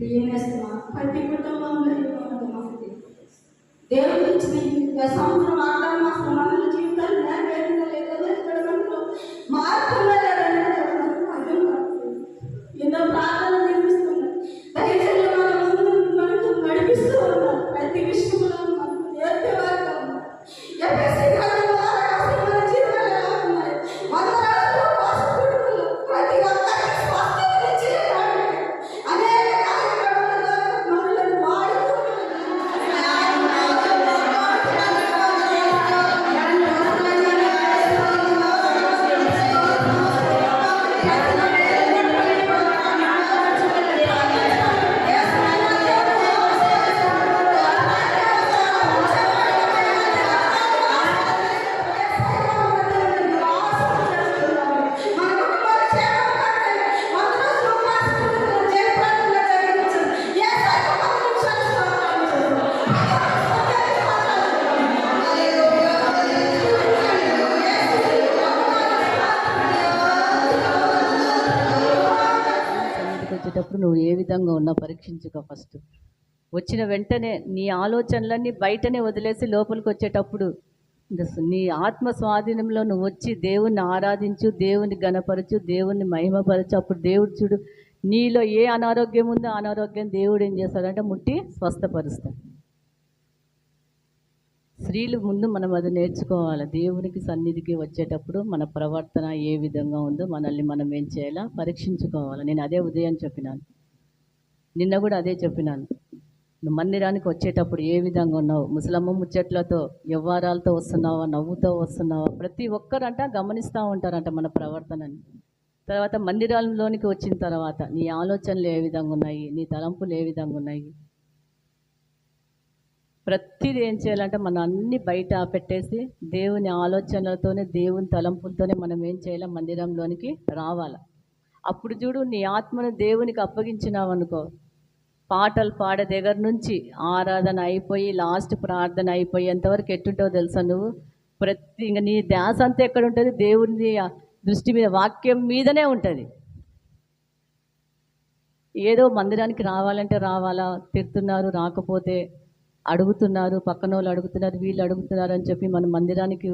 ప్రియనేస్తున్నా ప్రతి కుటుంబంలో దేవుడు ఇచ్చిన ఈ సంవత్సరం ఆధార మాసం మన జీవితాలు నెరవేరుగా లేదో ఇక్కడ మనకు మార్పుగా లేదని అర్థం కాదు. ఎన్నో ప్రార్థన నిర్మిస్తున్నాయి, దయచేసి మనకు నడిపిస్తూ ఉన్నారు. ప్రతి విషయంలో మనకు నేర్పేవారుగా ఉన్నారు. ఎఫెసీ గ్రంథం ద్వారా అసలు మన జీవితాలు ఎలా ఉన్నాయి, వందనాలు వాసుకుడుకులు ప్రతి ఒక్కరికి స్వస్థత ఇచ్చేవాడు. అనేక కార్యక్రమాల ద్వారా మనల్ని వాడుతూ వచ్చేటప్పుడు నువ్వు ఏ విధంగా ఉన్నా పరీక్షించుకో. ఫస్ట్ వచ్చిన వెంటనే నీ ఆలోచనలన్నీ బయటనే వదిలేసి లోపలికి వచ్చేటప్పుడు నీ ఆత్మ స్వాధీనంలో నువ్వు వచ్చి దేవుణ్ణి ఆరాధించు, దేవుని గణపరచు, దేవుణ్ణి మహిమపరచు. అప్పుడు దేవుడు చూడు, నీలో ఏ అనారోగ్యం ఉందో అనారోగ్యం దేవుడు ఏం చేస్తాడంటే ముట్టి స్వస్థపరుస్తాడు. స్త్రీలు ముందు మనం అది నేర్చుకోవాలి. దేవునికి సన్నిధికి వచ్చేటప్పుడు మన ప్రవర్తన ఏ విధంగా ఉందో మనల్ని మనం ఏం చేయాలా పరీక్షించుకోవాలి. నేను అదే ఉదయం చెప్పినాను, నిన్న కూడా అదే చెప్పినాను. నువ్వు మందిరానికి వచ్చేటప్పుడు ఏ విధంగా ఉన్నావు, ముసలమ్మ ముచ్చట్లతో వ్యవహారాలతో వస్తున్నావా, నవ్వుతో వస్తున్నావా? ప్రతి ఒక్కరంట గమనిస్తూ ఉంటారంట మన ప్రవర్తనని. తర్వాత మందిరాల్లోనికి వచ్చిన తర్వాత నీ ఆలోచనలు ఏ విధంగా ఉన్నాయి, నీ తలంపులు ఏ విధంగా ఉన్నాయి, ప్రతిదీ ఏం చేయాలంటే మనం అన్ని బయట పెట్టేసి దేవుని ఆలోచనలతోనే దేవుని తలంపులతోనే మనం ఏం చేయాలి, మందిరంలోనికి రావాలి. అప్పుడు చూడు, నీ ఆత్మను దేవునికి అప్పగించినావు అనుకో, పాటలు పాడే దగ్గర నుంచి ఆరాధన అయిపోయి లాస్ట్ ప్రార్థన అయిపోయేంతవరకు ఎట్టుంటావో తెలుసా నువ్వు? ఇంకా నీ ధ్యాస అంతా ఎక్కడ ఉంటుంది? దేవుని దృష్టి మీద, వాక్యం మీదనే ఉంటుంది. ఏదో మందిరానికి రావాలంటే రావాలా, తిడుతున్నారు రాకపోతే, అడుగుతున్నారు పక్కన వాళ్ళు అడుగుతున్నారు వీళ్ళు అడుగుతున్నారు అని చెప్పి మనం మందిరానికి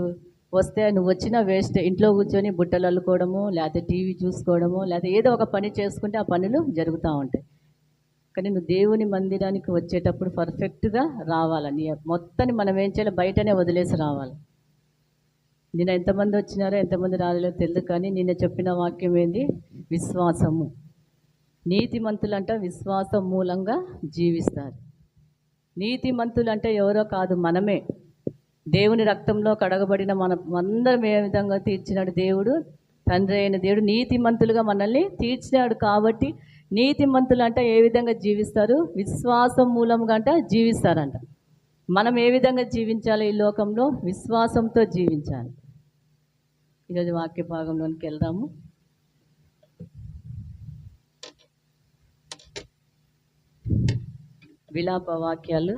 వస్తే నువ్వు వచ్చినా వేస్ట్. ఇంట్లో కూర్చొని బుట్టలు అల్లుకోవడము, లేకపోతే టీవీ చూసుకోవడము, లేకపోతే ఏదో ఒక పని చేసుకుంటే ఆ పనులు జరుగుతూ ఉంటాయి. కానీ నువ్వు దేవుని మందిరానికి వచ్చేటప్పుడు పర్ఫెక్ట్గా రావాలి. నీ మొత్తాన్ని మనం ఏం చేయాలి, బయటనే వదిలేసి రావాలి. నిన్న ఎంతమంది వచ్చినారో ఎంతమంది రాలేదో తెలియదు, కానీ నిన్న చెప్పిన వాక్యం ఏంది? విశ్వాసము. నీతిమంతులంట విశ్వాసం మూలంగా జీవిస్తారు. నీతిమంతులు అంటే ఎవరో కాదు, మనమే. దేవుని రక్తంలో కడగబడిన అందరం ఏ విధంగా తీర్చినాడు దేవుడు, తండ్రి అయిన దేవుడు నీతిమంతులుగా మనల్ని తీర్చినాడు. కాబట్టి నీతిమంతులు అంటే ఏ విధంగా జీవిస్తారు? విశ్వాసం మూలంగా అంట జీవిస్తారంట. మనం ఏ విధంగా జీవించాలి ఈ లోకంలో? విశ్వాసంతో జీవించాలి. ఈరోజు వాక్య భాగంలోనికి వెళ్దాము. విలాప వాక్యాలు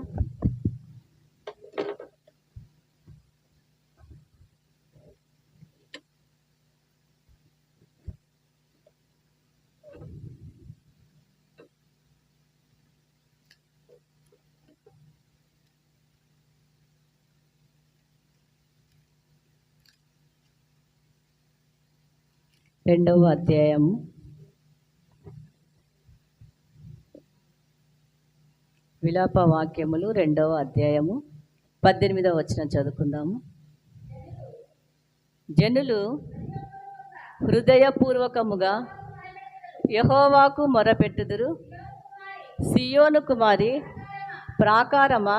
2వ అధ్యాయము విలాప వాక్యములు 2వ అధ్యాయము 18వ వచనం చదువుకుందాము. జనులు హృదయపూర్వకముగా యెహోవాకు మొరపెట్టుదురు. సియోను కుమారి ప్రాకారమా,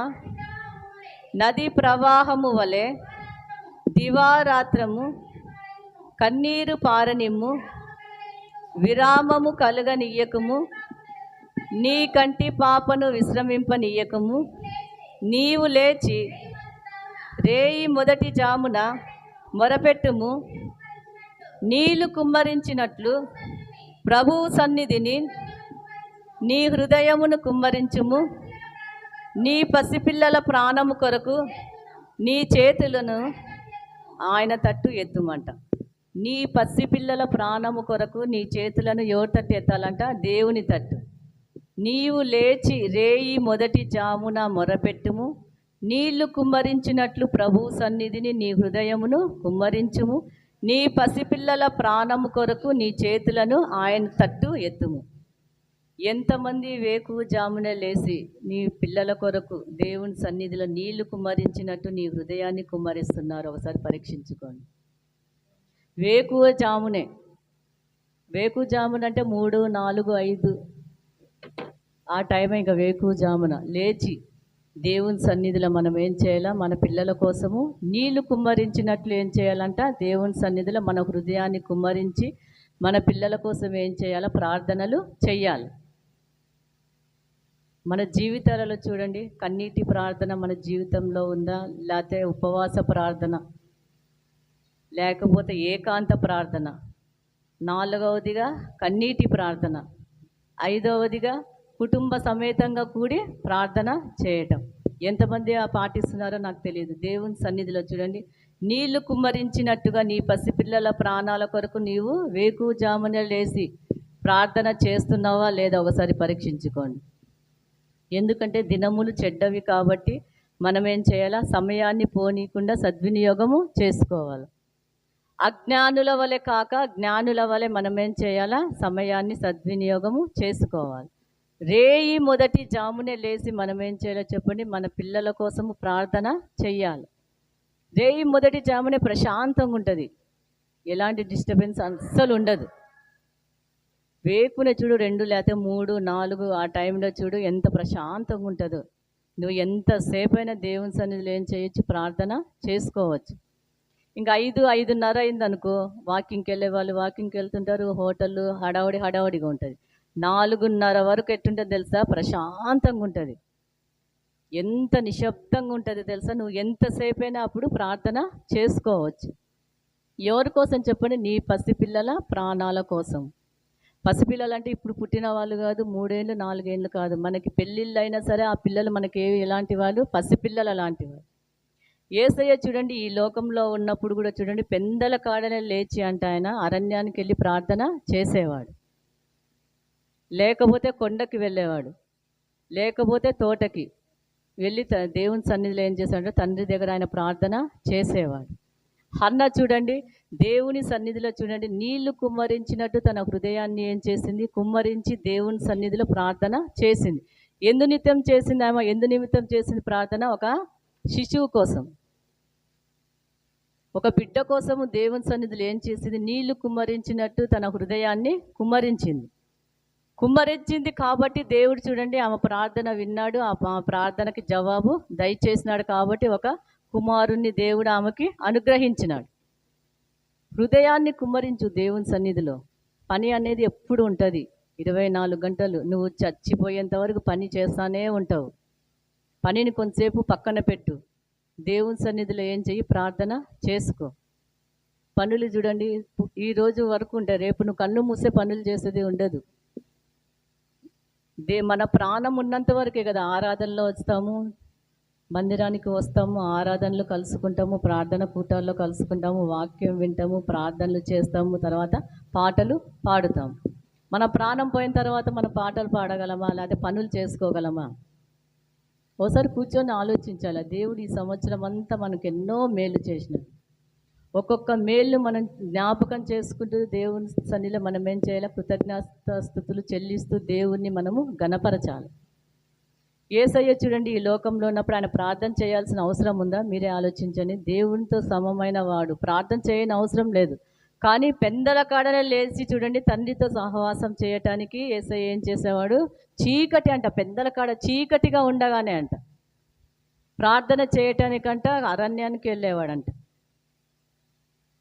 నది ప్రవాహము వలె దివారాత్రము కన్నీరు పారనిమ్ము, విరామము కలుగనీయకము, నీ కంటి పాపను విశ్రమింపనీయకము. నీవు లేచి రేయి మొదటి జామున మొరపెట్టుము. నీళ్లు కుమ్మరించినట్లు ప్రభువు సన్నిధిని నీ హృదయమును కుమ్మరించుము. నీ పసిపిల్లల ప్రాణము కొరకు నీ చేతులను ఆయన తట్టు ఎత్తుమంట. నీ పసిపిల్లల ప్రాణము కొరకు నీ చేతులను ఎవరి తట్టు ఎత్తాలంట? దేవుని తట్టు. నీవు లేచి రేయి మొదటి జామున మొరపెట్టుము, నీళ్లు కుమ్మరించినట్లు ప్రభు సన్నిధిని నీ హృదయమును కుమ్మరించుము, నీ పసిపిల్లల ప్రాణము కొరకు నీ చేతులను ఆయన తట్టు ఎత్తుము. ఎంతమంది వేకువ జామున లేచి నీ పిల్లల కొరకు దేవుని సన్నిధిలో నీళ్లు కుమ్మరించినట్టు నీ హృదయాన్ని కుమ్మరిస్తున్నారు? ఒకసారి పరీక్షించుకోండి. వేకువ జామునే, వేకువ జామున అంటే 3, 4, 5 ఆ టైం. ఇంకా వేకువ జామున లేచి దేవుని సన్నిధిలో మనం ఏం చేయాలా? మన పిల్లల కోసము నీళ్లు కుమ్మరించినట్లు ఏం చేయాలంట? దేవుని సన్నిధిలో మన హృదయాన్ని కుమ్మరించి మన పిల్లల కోసం ఏం చేయాలా? ప్రార్థనలు చెయ్యాలి. మన జీవితాలలో చూడండి, కన్నీటి ప్రార్థన మన జీవితంలో ఉందా? లేకపోతే ఉపవాస ప్రార్థన, లేకపోతే ఏకాంత ప్రార్థన? 4వదిగా కన్నీటి ప్రార్థన, 5వదిగా కుటుంబ సమేతంగా కూడి ప్రార్థన చేయటం. ఎంతమంది పాటిస్తున్నారో నాకు తెలియదు. దేవుని సన్నిధిలో చూడండి, నీళ్లు కుమ్మరించినట్టుగా నీ పసిపిల్లల ప్రాణాల కొరకు నీవు వేకువజామున లేచి ప్రార్థన చేస్తున్నావా లేదా? ఒకసారి పరీక్షించుకోండి. ఎందుకంటే దినములు చెడ్డవి కాబట్టి మనం ఏం చేయాలా? సమయాన్ని పోనీయకుండా సద్వినియోగము చేసుకోవాలి. అజ్ఞానుల వలె కాక జ్ఞానుల వలె మనం ఏం చేయాలా? సమయాన్ని సద్వినియోగము చేసుకోవాలి. రేయి మొదటి జామునే లేచి మనం ఏం చేయాలో చెప్పండి? మన పిల్లల కోసము ప్రార్థన చెయ్యాలి. రేయి మొదటి జామునే ప్రశాంతంగా ఉంటుంది, ఎలాంటి డిస్టర్బెన్స్ అస్సలు ఉండదు. వేకునే చూడు 2 లేకపోతే 3, 4 ఆ టైంలో చూడు ఎంత ప్రశాంతంగా ఉంటుందో. నువ్వు ఎంతసేపు అయినా దేవుని సన్నిధిలో ఏం చేయొచ్చు? ప్రార్థన చేసుకోవచ్చు. ఇంకా 5, 5:30 అయిందనుకో, వాకింగ్కి వెళ్ళే వాళ్ళు వాకింగ్కి వెళ్తుంటారు, హోటళ్ళు హడావుడిగా ఉంటుంది. 4:30 వరకు ఎట్టుంటుంది తెలుసా? ప్రశాంతంగా ఉంటుంది. ఎంత నిశ్శబ్దంగా ఉంటుంది తెలుసా? నువ్వు ఎంతసేపు అయినా అప్పుడు ప్రార్థన చేసుకోవచ్చు. ఎవరి కోసం చెప్పండి? నీ పసిపిల్లల ప్రాణాల కోసం. పసిపిల్లలు అంటే ఇప్పుడు పుట్టిన వాళ్ళు కాదు, 3 ఏళ్ళు 4 ఏళ్ళు కాదు. మనకి పెళ్ళిళ్ళు అయినా సరే ఆ పిల్లలు మనకి ఎలాంటి వాళ్ళు? పసిపిల్లలు లాంటి వాళ్ళు. యేసయ్య చూడండి, ఈ లోకంలో ఉన్నప్పుడు కూడా చూడండి, పెందల కాడనే లేచి అంటే ఆయన అరణ్యానికి వెళ్ళి ప్రార్థన చేసేవాడు, లేకపోతే కొండకి వెళ్ళేవాడు, లేకపోతే తోటకి వెళ్ళి దేవుని సన్నిధిలో ఏం చేశాడంటే తండ్రి దగ్గర ఆయన ప్రార్థన చేసేవాడు. హన్న చూడండి, దేవుని సన్నిధిలో చూడండి, నీళ్లు కుమ్మరించినట్టు తన హృదయాన్ని ఏం చేసింది? కుమ్మరించి దేవుని సన్నిధిలో ప్రార్థన చేసింది. ఎందు నిమిత్తం చేసింది ఆమె? ఎందు నిమిత్తం చేసింది ప్రార్థన? ఒక శిశువు కోసం, ఒక బిడ్డ కోసము దేవుని సన్నిధిలో ఏం చేసింది? నీళ్లు కుమ్మరించినట్టు తన హృదయాన్ని కుమ్మరించింది కాబట్టి దేవుడు చూడండి ఆమె ప్రార్థన విన్నాడు, ఆ ప్రార్థనకి జవాబు దయచేసినాడు. కాబట్టి ఒక కుమారుణ్ణి దేవుడు ఆమెకి అనుగ్రహించినాడు. హృదయాన్ని కుమ్మరించు దేవుని సన్నిధిలో. పని అనేది ఎప్పుడు ఉంటుంది, 24 గంటలు. నువ్వు చచ్చిపోయేంత వరకు పని చేస్తానే ఉంటావు. పనిని కొంతసేపు పక్కన పెట్టు, దేవుని సన్నిధిలో ఏం చెయ్యి? ప్రార్థన చేసుకో. పనులు చూడండి, ఈరోజు వరకు ఉంటాయి, రేపు నువ్వు కన్ను మూసే పనులు చేసేది ఉండదు. మన ప్రాణం ఉన్నంత వరకే కదా ఆరాధనలో వస్తాము, మందిరానికి వస్తాము, ఆరాధనలు కలుసుకుంటాము, ప్రార్థన కూటాల్లో కలుసుకుంటాము, వాక్యం వింటాము, ప్రార్థనలు చేస్తాము, తర్వాత పాటలు పాడుతాము. మన ప్రాణం పోయిన తర్వాత మన పాటలు పాడగలమా? లేకపోతే పనులు చేసుకోగలమా? ఒకసారి కూర్చొని ఆలోచించాలి. దేవుడు ఈ సంవత్సరం అంతా మనకు ఎన్నో మేలు చేసినాడు. ఒక్కొక్క మేలు మనం జ్ఞాపకం చేసుకుంటూ దేవుని సన్నిధిలో మనం ఏం చేయాలి? కృతజ్ఞతాస్తుతులు చెల్లిస్తూ దేవుణ్ణి మనము గణపరచాలి. యేసయ్య చూడండి, ఈ లోకంలో ఉన్నప్పుడు ఆయన ప్రార్థన చేయాల్సిన అవసరం ఉందా? మీరే ఆలోచించండి. దేవునితో సమమైన వాడు, ప్రార్థన చేయని అవసరం లేదు. కానీ పెందల కాడనే లేచి చూడండి, తండ్రితో సహవాసం చేయటానికి యేసయ్య ఏం చేసేవాడు? చీకటి అంట, పెందల కాడ చీకటిగా ఉండగానే అంట ప్రార్థన చేయటానికంట అరణ్యానికి వెళ్ళేవాడంట.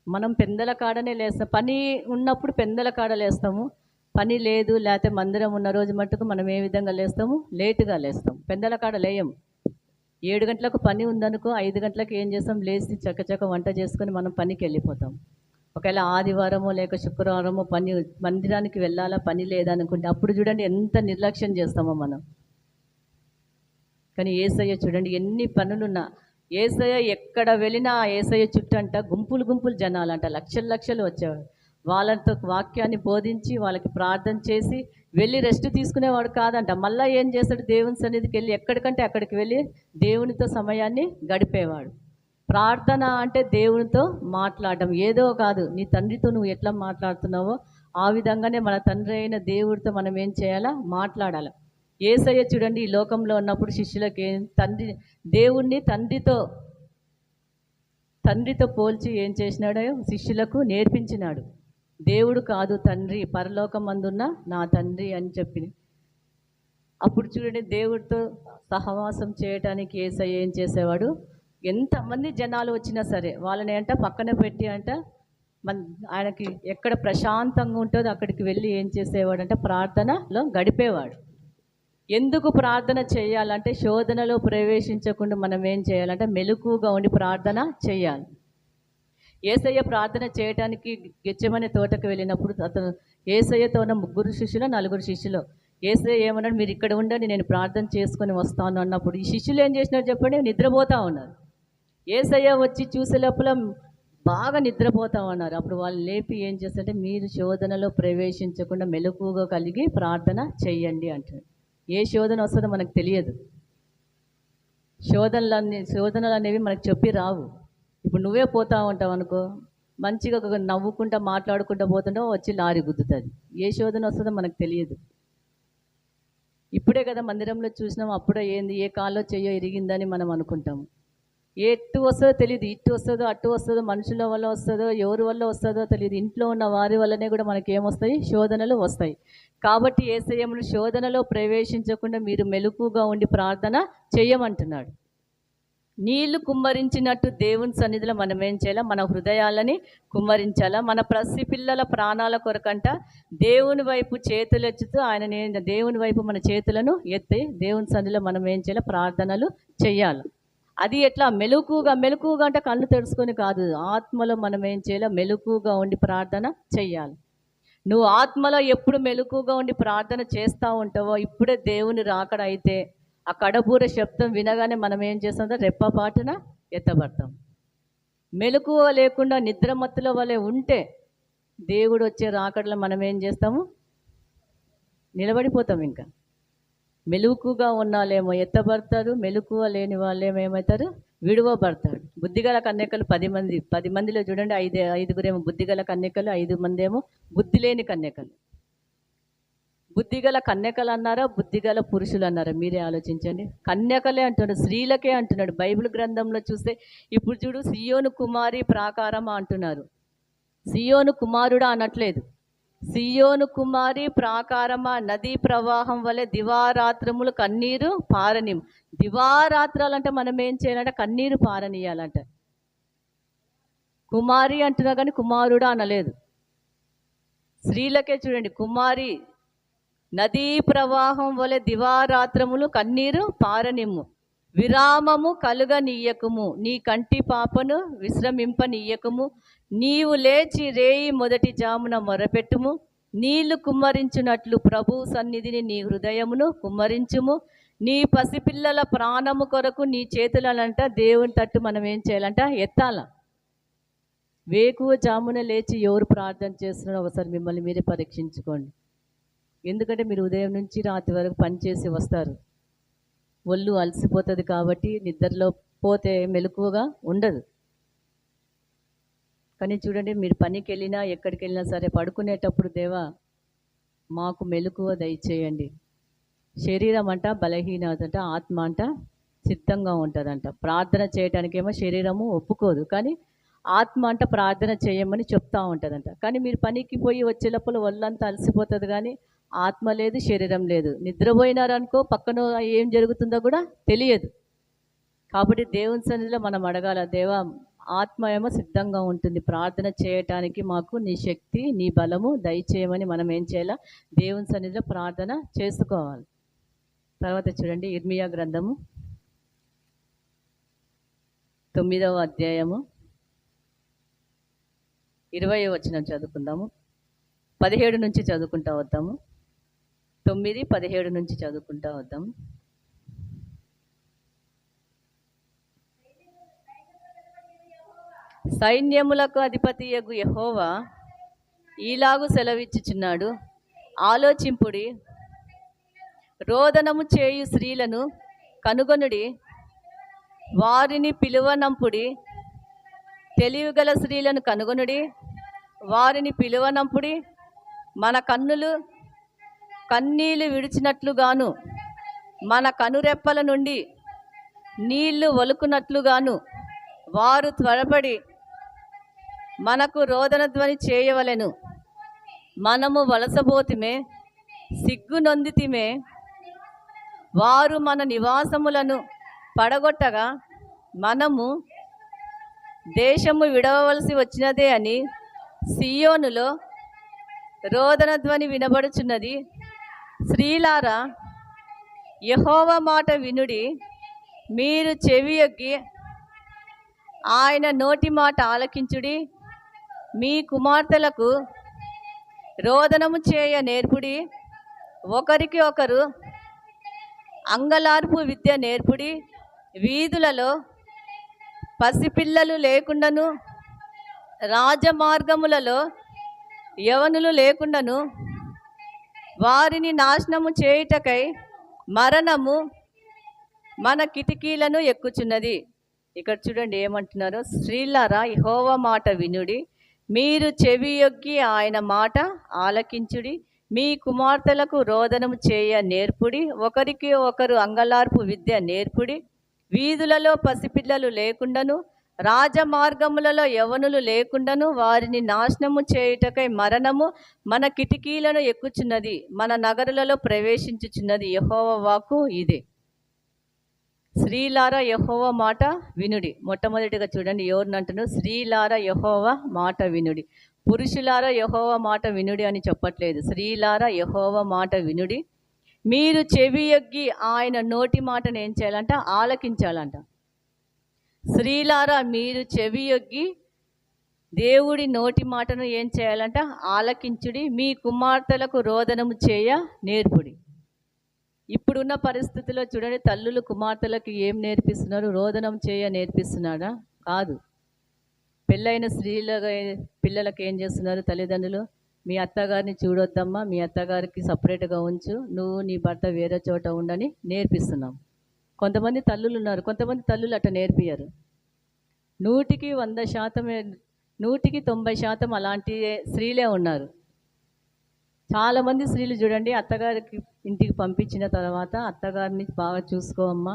మనం పెందల కాడనే లేస్తాం. పని ఉన్నప్పుడు పెందల కాడ లేస్తాము, పని లేదు లేకపోతే మందిరం ఉన్న రోజు మట్టుకు మనం ఏ విధంగా లేస్తాము? లేటుగా లేస్తాం, పెందల కాడ లేయం. 7 గంటలకు పని ఉందనుకో, 5 గంటలకు ఏం చేస్తాం? లేచి చక్కచక్క వంట చేసుకొని మనం పనికి వెళ్ళిపోతాం. ఒకవేళ ఆదివారమో లేక శుక్రవారమో మందిరానికి వెళ్ళాలా, పని లేదనుకుంటే అప్పుడు చూడండి ఎంత నిర్లక్ష్యం చేస్తామో మనం. కానీ యేసయ్య చూడండి, ఎన్ని పనులున్నా యేసయ్య ఎక్కడ వెళ్ళినా యేసయ్య చుట్టూ అంట గుంపులు జనాలంట, లక్షలు వచ్చేవాడు. వాళ్ళతో వాక్యాన్ని బోధించి వాళ్ళకి ప్రార్థన చేసి వెళ్ళి రెస్ట్ తీసుకునేవాడు కాదంట. మళ్ళీ ఏం చేస్తాడు, దేవుని సన్నిధికి వెళ్ళి ఎక్కడికంటే అక్కడికి వెళ్ళి దేవునితో సమయాన్ని గడిపేవాడు. ప్రార్థన అంటే దేవునితో మాట్లాడడం. ఏదో కాదు, నీ తండ్రితో నువ్వు ఎట్లా మాట్లాడుతున్నావో ఆ విధంగానే మన తండ్రి అయిన దేవుడితో మనం ఏం చేయాలా, మాట్లాడాలి. యేసయ్య చూడండి, ఈ లోకంలో ఉన్నప్పుడు శిష్యులకి దేవుణ్ణి తండ్రితో పోల్చి ఏం చేసినాడో శిష్యులకు నేర్పించినాడు. దేవుడు కాదు తండ్రి, పరలోకమందున్న నా తండ్రి అని చెప్పి. అప్పుడు చూడండి, దేవుడితో సహవాసం చేయటానికి యేసయ్య ఏం చేసేవాడు, ఎంతమంది జనాలు వచ్చినా సరే వాళ్ళని పక్కన పెట్టి ఆయనకి ఎక్కడ ప్రశాంతంగా ఉంటుందో అక్కడికి వెళ్ళి ఏం చేసేవాడంటే ప్రార్థనలో గడిపేవాడు. ఎందుకు ప్రార్థన చేయాలంటే, శోధనలో ప్రవేశించకుండా మనం ఏం చేయాలంటే మెలకువగా ఉండి ప్రార్థన చేయాలి. యేసయ్య ప్రార్థన చేయడానికి గెత్సేమనే తోటకు వెళ్ళినప్పుడు అతను యేసయ్యతో ఉన్న 3 శిష్యులు 4 శిష్యులు యేసయ్య ఏమన్నాడు, మీరు ఇక్కడ ఉండండి, నేను ప్రార్థన చేసుకొని వస్తాను అన్నప్పుడు ఈ శిష్యులు ఏం చేసినారు చెప్పండి, నిద్రపోతూ ఉన్నారు. యేసయ్య వచ్చి చూసే లోపల బాగా నిద్రపోతా ఉన్నారు. అప్పుడు వాళ్ళు లేపి ఏం చేస్తారంటే, మీరు శోధనలో ప్రవేశించకుండా మెలకువగా కలిగి ప్రార్థన చెయ్యండి అంటారు. ఏ శోధన వస్తుందో మనకు తెలియదు. శోధనలు అనేవి మనకు చెప్పి రావు. ఇప్పుడు నువ్వే పోతా ఉంటావు అనుకో, మంచిగా నవ్వుకుంటా మాట్లాడుకుంటూ పోతుంటావు, వచ్చి లారీ గుద్దుతుంది. ఏ శోధన వస్తుందో మనకు తెలియదు. ఇప్పుడే కదా మందిరంలో చూసినాం, అప్పుడే ఏంది ఏ కాల్లో చెయ్యో ఇరిగిందని మనం అనుకుంటాము. ఎటు వస్తుందో తెలియదు, ఇటు వస్తుందో అటు వస్తుందో, మనుషుల వల్ల వస్తుందో ఎవరి వల్ల వస్తుందో తెలియదు. ఇంట్లో ఉన్న వారి వల్లనే కూడా మనకి ఏమొస్తాయి, శోధనలు వస్తాయి. కాబట్టి యేసయ్యను శోధనలో ప్రవేశించకుండా మీరు మెలకుగా ఉండి ప్రార్థన చేయమంటున్నాడు. నీళ్లు కుమ్మరించినట్టు దేవుని సన్నిధిలో మనం ఏం చేయాలా, మన హృదయాలని కుమ్మరించాలా. మన పిల్లల ప్రాణాల కొరకంట దేవుని వైపు చేతులు ఎత్తుతూ దేవుని వైపు మన చేతులను ఎత్తి దేవుని సన్నిధిలో మనం ఏం చేయాలి, ప్రార్థనలు చెయ్యాలి. అది ఎట్లా, మెలకుగా అంటే కళ్ళు తెరుచుకొని కాదు, ఆత్మలో మనం ఏం చేయాలి, మెలకుగా ఉండి ప్రార్థన చెయ్యాలి. నువ్వు ఆత్మలో ఎప్పుడు మెలకుగా ఉండి ప్రార్థన చేస్తూ ఉంటావో, ఇప్పుడే దేవుని రాకడ అయితే ఆ కడబూర శబ్దం వినగానే మనం ఏం చేస్తాం, రెప్పపాటున ఎత్తబడతాం. మెలకువ లేకుండా నిద్రమత్తుల వలె ఉంటే దేవుడు వచ్చే రాకడలో మనం ఏం చేస్తాము, నిలబడిపోతాం. ఇంకా మెలకుగా ఉన్నాళ్ళేమో ఎత్తబడతారు, మెలకువ లేని వాళ్ళేమో ఏమవుతారు, విడువబడతాడు. బుద్ధిగల కన్యకలు 10 మందిలో చూడండి, 5 బుద్ధిగల కన్యకలు, 5 మంది ఏమో బుద్ధి లేని కన్యకలు. బుద్ధిగల కన్యకలు అన్నారా, బుద్ధిగల పురుషులు అన్నారా, మీరే ఆలోచించండి. కన్యకలే అంటున్నాడు, స్త్రీలకే అంటున్నాడు. బైబిల్ గ్రంథంలో చూస్తే ఇప్పుడు చూడు, సియోను కుమారి ప్రాకారమా అంటున్నారు. సియోను కుమారుడా అనట్లేదు. సియోను కుమారి ప్రాకారమా, నదీ ప్రవాహం వలె దివారాత్రములు కన్నీరు పారనిం. దివారాత్రాలంటే మనం ఏం చేయాలంటే కన్నీరు పారనీయాలంట. కుమారి అంటున్నా కానీ కుమారుడా అనలేదు. స్త్రీలకే చూడండి, కుమారి నదీ ప్రవాహం వలె దివారాత్రములు కన్నీరు పారనిమ్ము, విరామము కలుగనీయకము, నీ కంటి పాపను విశ్రమింపనీయకము, నీవు లేచి రేయి మొదటి జామున మొరపెట్టుము, నీళ్లు కుమ్మరించున్నట్లు ప్రభు సన్నిధిని నీ హృదయమును కుమ్మరించుము, నీ పసిపిల్లల ప్రాణము కొరకు నీ చేతులనంట దేవుని తట్టు మనం ఏం చేయాలంట, ఎత్తాల. వేకువ జామున లేచి ఎవరు ప్రార్థన చేస్తున్నారో ఒకసారి మిమ్మల్ని మీరే పరీక్షించుకోండి. ఎందుకంటే మీరు ఉదయం నుంచి రాత్రి వరకు పనిచేసి వస్తారు, ఒళ్ళు అలసిపోతుంది. కాబట్టి నిద్రలో పోతే మెలకువగా ఉండదు. కానీ చూడండి, మీరు పనికి వెళ్ళినా ఎక్కడికి వెళ్ళినా సరే పడుకునేటప్పుడు దేవా మాకు మెలకువ దయచేయండి. శరీరం అంట బలహీనత అంట, ఆత్మ అంట సిద్ధంగా ఉంటుందంట. ప్రార్థన చేయటానికేమో శరీరము ఒప్పుకోదు, కానీ ఆత్మ అంట ప్రార్థన చేయమని చెప్తూ ఉంటుందంట. కానీ మీరు పనికి పోయి వచ్చే లోపల ఒళ్ళంతా అలసిపోతుంది, కానీ ఆత్మ లేదు, శరీరం లేదు. నిద్రపోయినారనుకో పక్కన ఏం జరుగుతుందో కూడా తెలియదు. కాబట్టి దేవుని సన్నిధిలో మనం అడగాల, దేవా ఆత్మ ఏమో సిద్ధంగా ఉంటుంది ప్రార్థన చేయటానికి, మాకు నీ శక్తి నీ బలము దయచేయమని మనం ఏం చేయాలా, దేవుని సన్నిధిలో ప్రార్థన చేసుకోవాలి. తర్వాత చూడండి, ఇర్మియా గ్రంథము 9వ అధ్యాయము 20వ వచనం చదువుకుందాము. 17 నుంచి చదువుకుంటా వద్దాము. 9, 17 నుంచి చదువుకుంటా వద్దాము. సైన్యములకు అధిపతియగు యెహోవా ఈలాగు సెలవిచ్చుచున్నాడు, ఆలోచింపుడి, రోదనము చేయు స్త్రీలను కనుగొనుడి, వారిని పిలువనంపుడి, తెలివిగల స్త్రీలను కనుగొనుడి, వారిని పిలువనంపుడి. మన కన్నులు కన్నీళ్లు విడిచినట్లుగాను, మన కనురెప్పల నుండి నీళ్లు ఒలుకున్నట్లుగాను వారు త్వరపడి మనకు రోదన ధ్వని చేయవలెను. మనము వలసబోతిమే, సిగ్గునొందితిమే, వారు మన నివాసములను పడగొట్టగా మనము దేశము విడవలసి వచ్చినదే అని సియోనులో రోదన ధ్వని వినబడుచున్నది. స్త్రీలారా, యెహోవా మాట వినుడి, మీరు చెవియొగ్గి ఆయన నోటి మాట ఆలకించుడి. మీ కుమార్తెలకు రోదనము చేయ నేర్పుడి, ఒకరికి ఒకరు అంగలార్పు విద్య నేర్పుడి. వీధులలో పసిపిల్లలు లేకుండాను, రాజమార్గములలో యవనులు లేకుండాను వారిని నాశనము చేయుటకై మరణము మన కిటికీలను ఎక్కుచున్నది. ఇక్కడ చూడండి ఏమంటున్నారో, స్త్రీలారా యెహోవా మాట వినుడి, మీరు చెవియొగ్గి ఆయన మాట ఆలకించుడి. మీ కుమార్తెలకు రోదనము చేయ నేర్పుడి, ఒకరికి ఒకరు అంగలార్పు విద్య నేర్పుడి. వీధులలో పసిపిల్లలు లేకుండాను, రాజమార్గములలో యవనులు లేకుండాను వారిని నాశనము చేయుటకై మరణము మన కిటికీలను ఎక్కుచున్నది, మన నగరులలో ప్రవేశించుచున్నది. యెహోవా వాక్కు ఇదే. స్త్రీలారా యెహోవా మాట వినుడి. మొట్టమొదటిగా చూడండి ఎవరిని అంటున్నారు, స్త్రీలారా యెహోవా మాట వినుడి. పురుషులారా యెహోవా మాట వినుడి అని చెప్పట్లేదు. స్త్రీలారా యెహోవా మాట వినుడి, మీరు చెవియొగ్గి ఆయన నోటి మాటను ఏం చేయాలంట, ఆలకించాలంట. స్త్రీలారా మీరు చెవియొగ్గి దేవుడి నోటి మాటను ఏం చేయాలంట, ఆలకించుడి. మీ కుమార్తెలకు రోదనము చేయ నేర్పుడి. ఇప్పుడున్న పరిస్థితిలో చూడండి, తల్లులు కుమార్తెలకు ఏం నేర్పిస్తున్నారు, రోదనం చేయ నేర్పిస్తున్నారా? కాదు. పెళ్ళైన పిల్లలకు ఏం చేస్తున్నారు తల్లిదండ్రులు, మీ అత్తగారిని చూడొద్దమ్మా, మీ అత్తగారికి సపరేట్గా ఉంచు, నువ్వు నీ భర్త వేరే చోట ఉండని నేర్పిస్తున్నాం. కొంతమంది తల్లులు ఉన్నారు, కొంతమంది తల్లులు అట్లా నేర్పియ్యరు. 100% అలాంటి స్త్రీలే ఉన్నారు. చాలామంది స్త్రీలు చూడండి, అత్తగారికి ఇంటికి పంపించిన తర్వాత అత్తగారిని బాగా చూసుకో అమ్మా,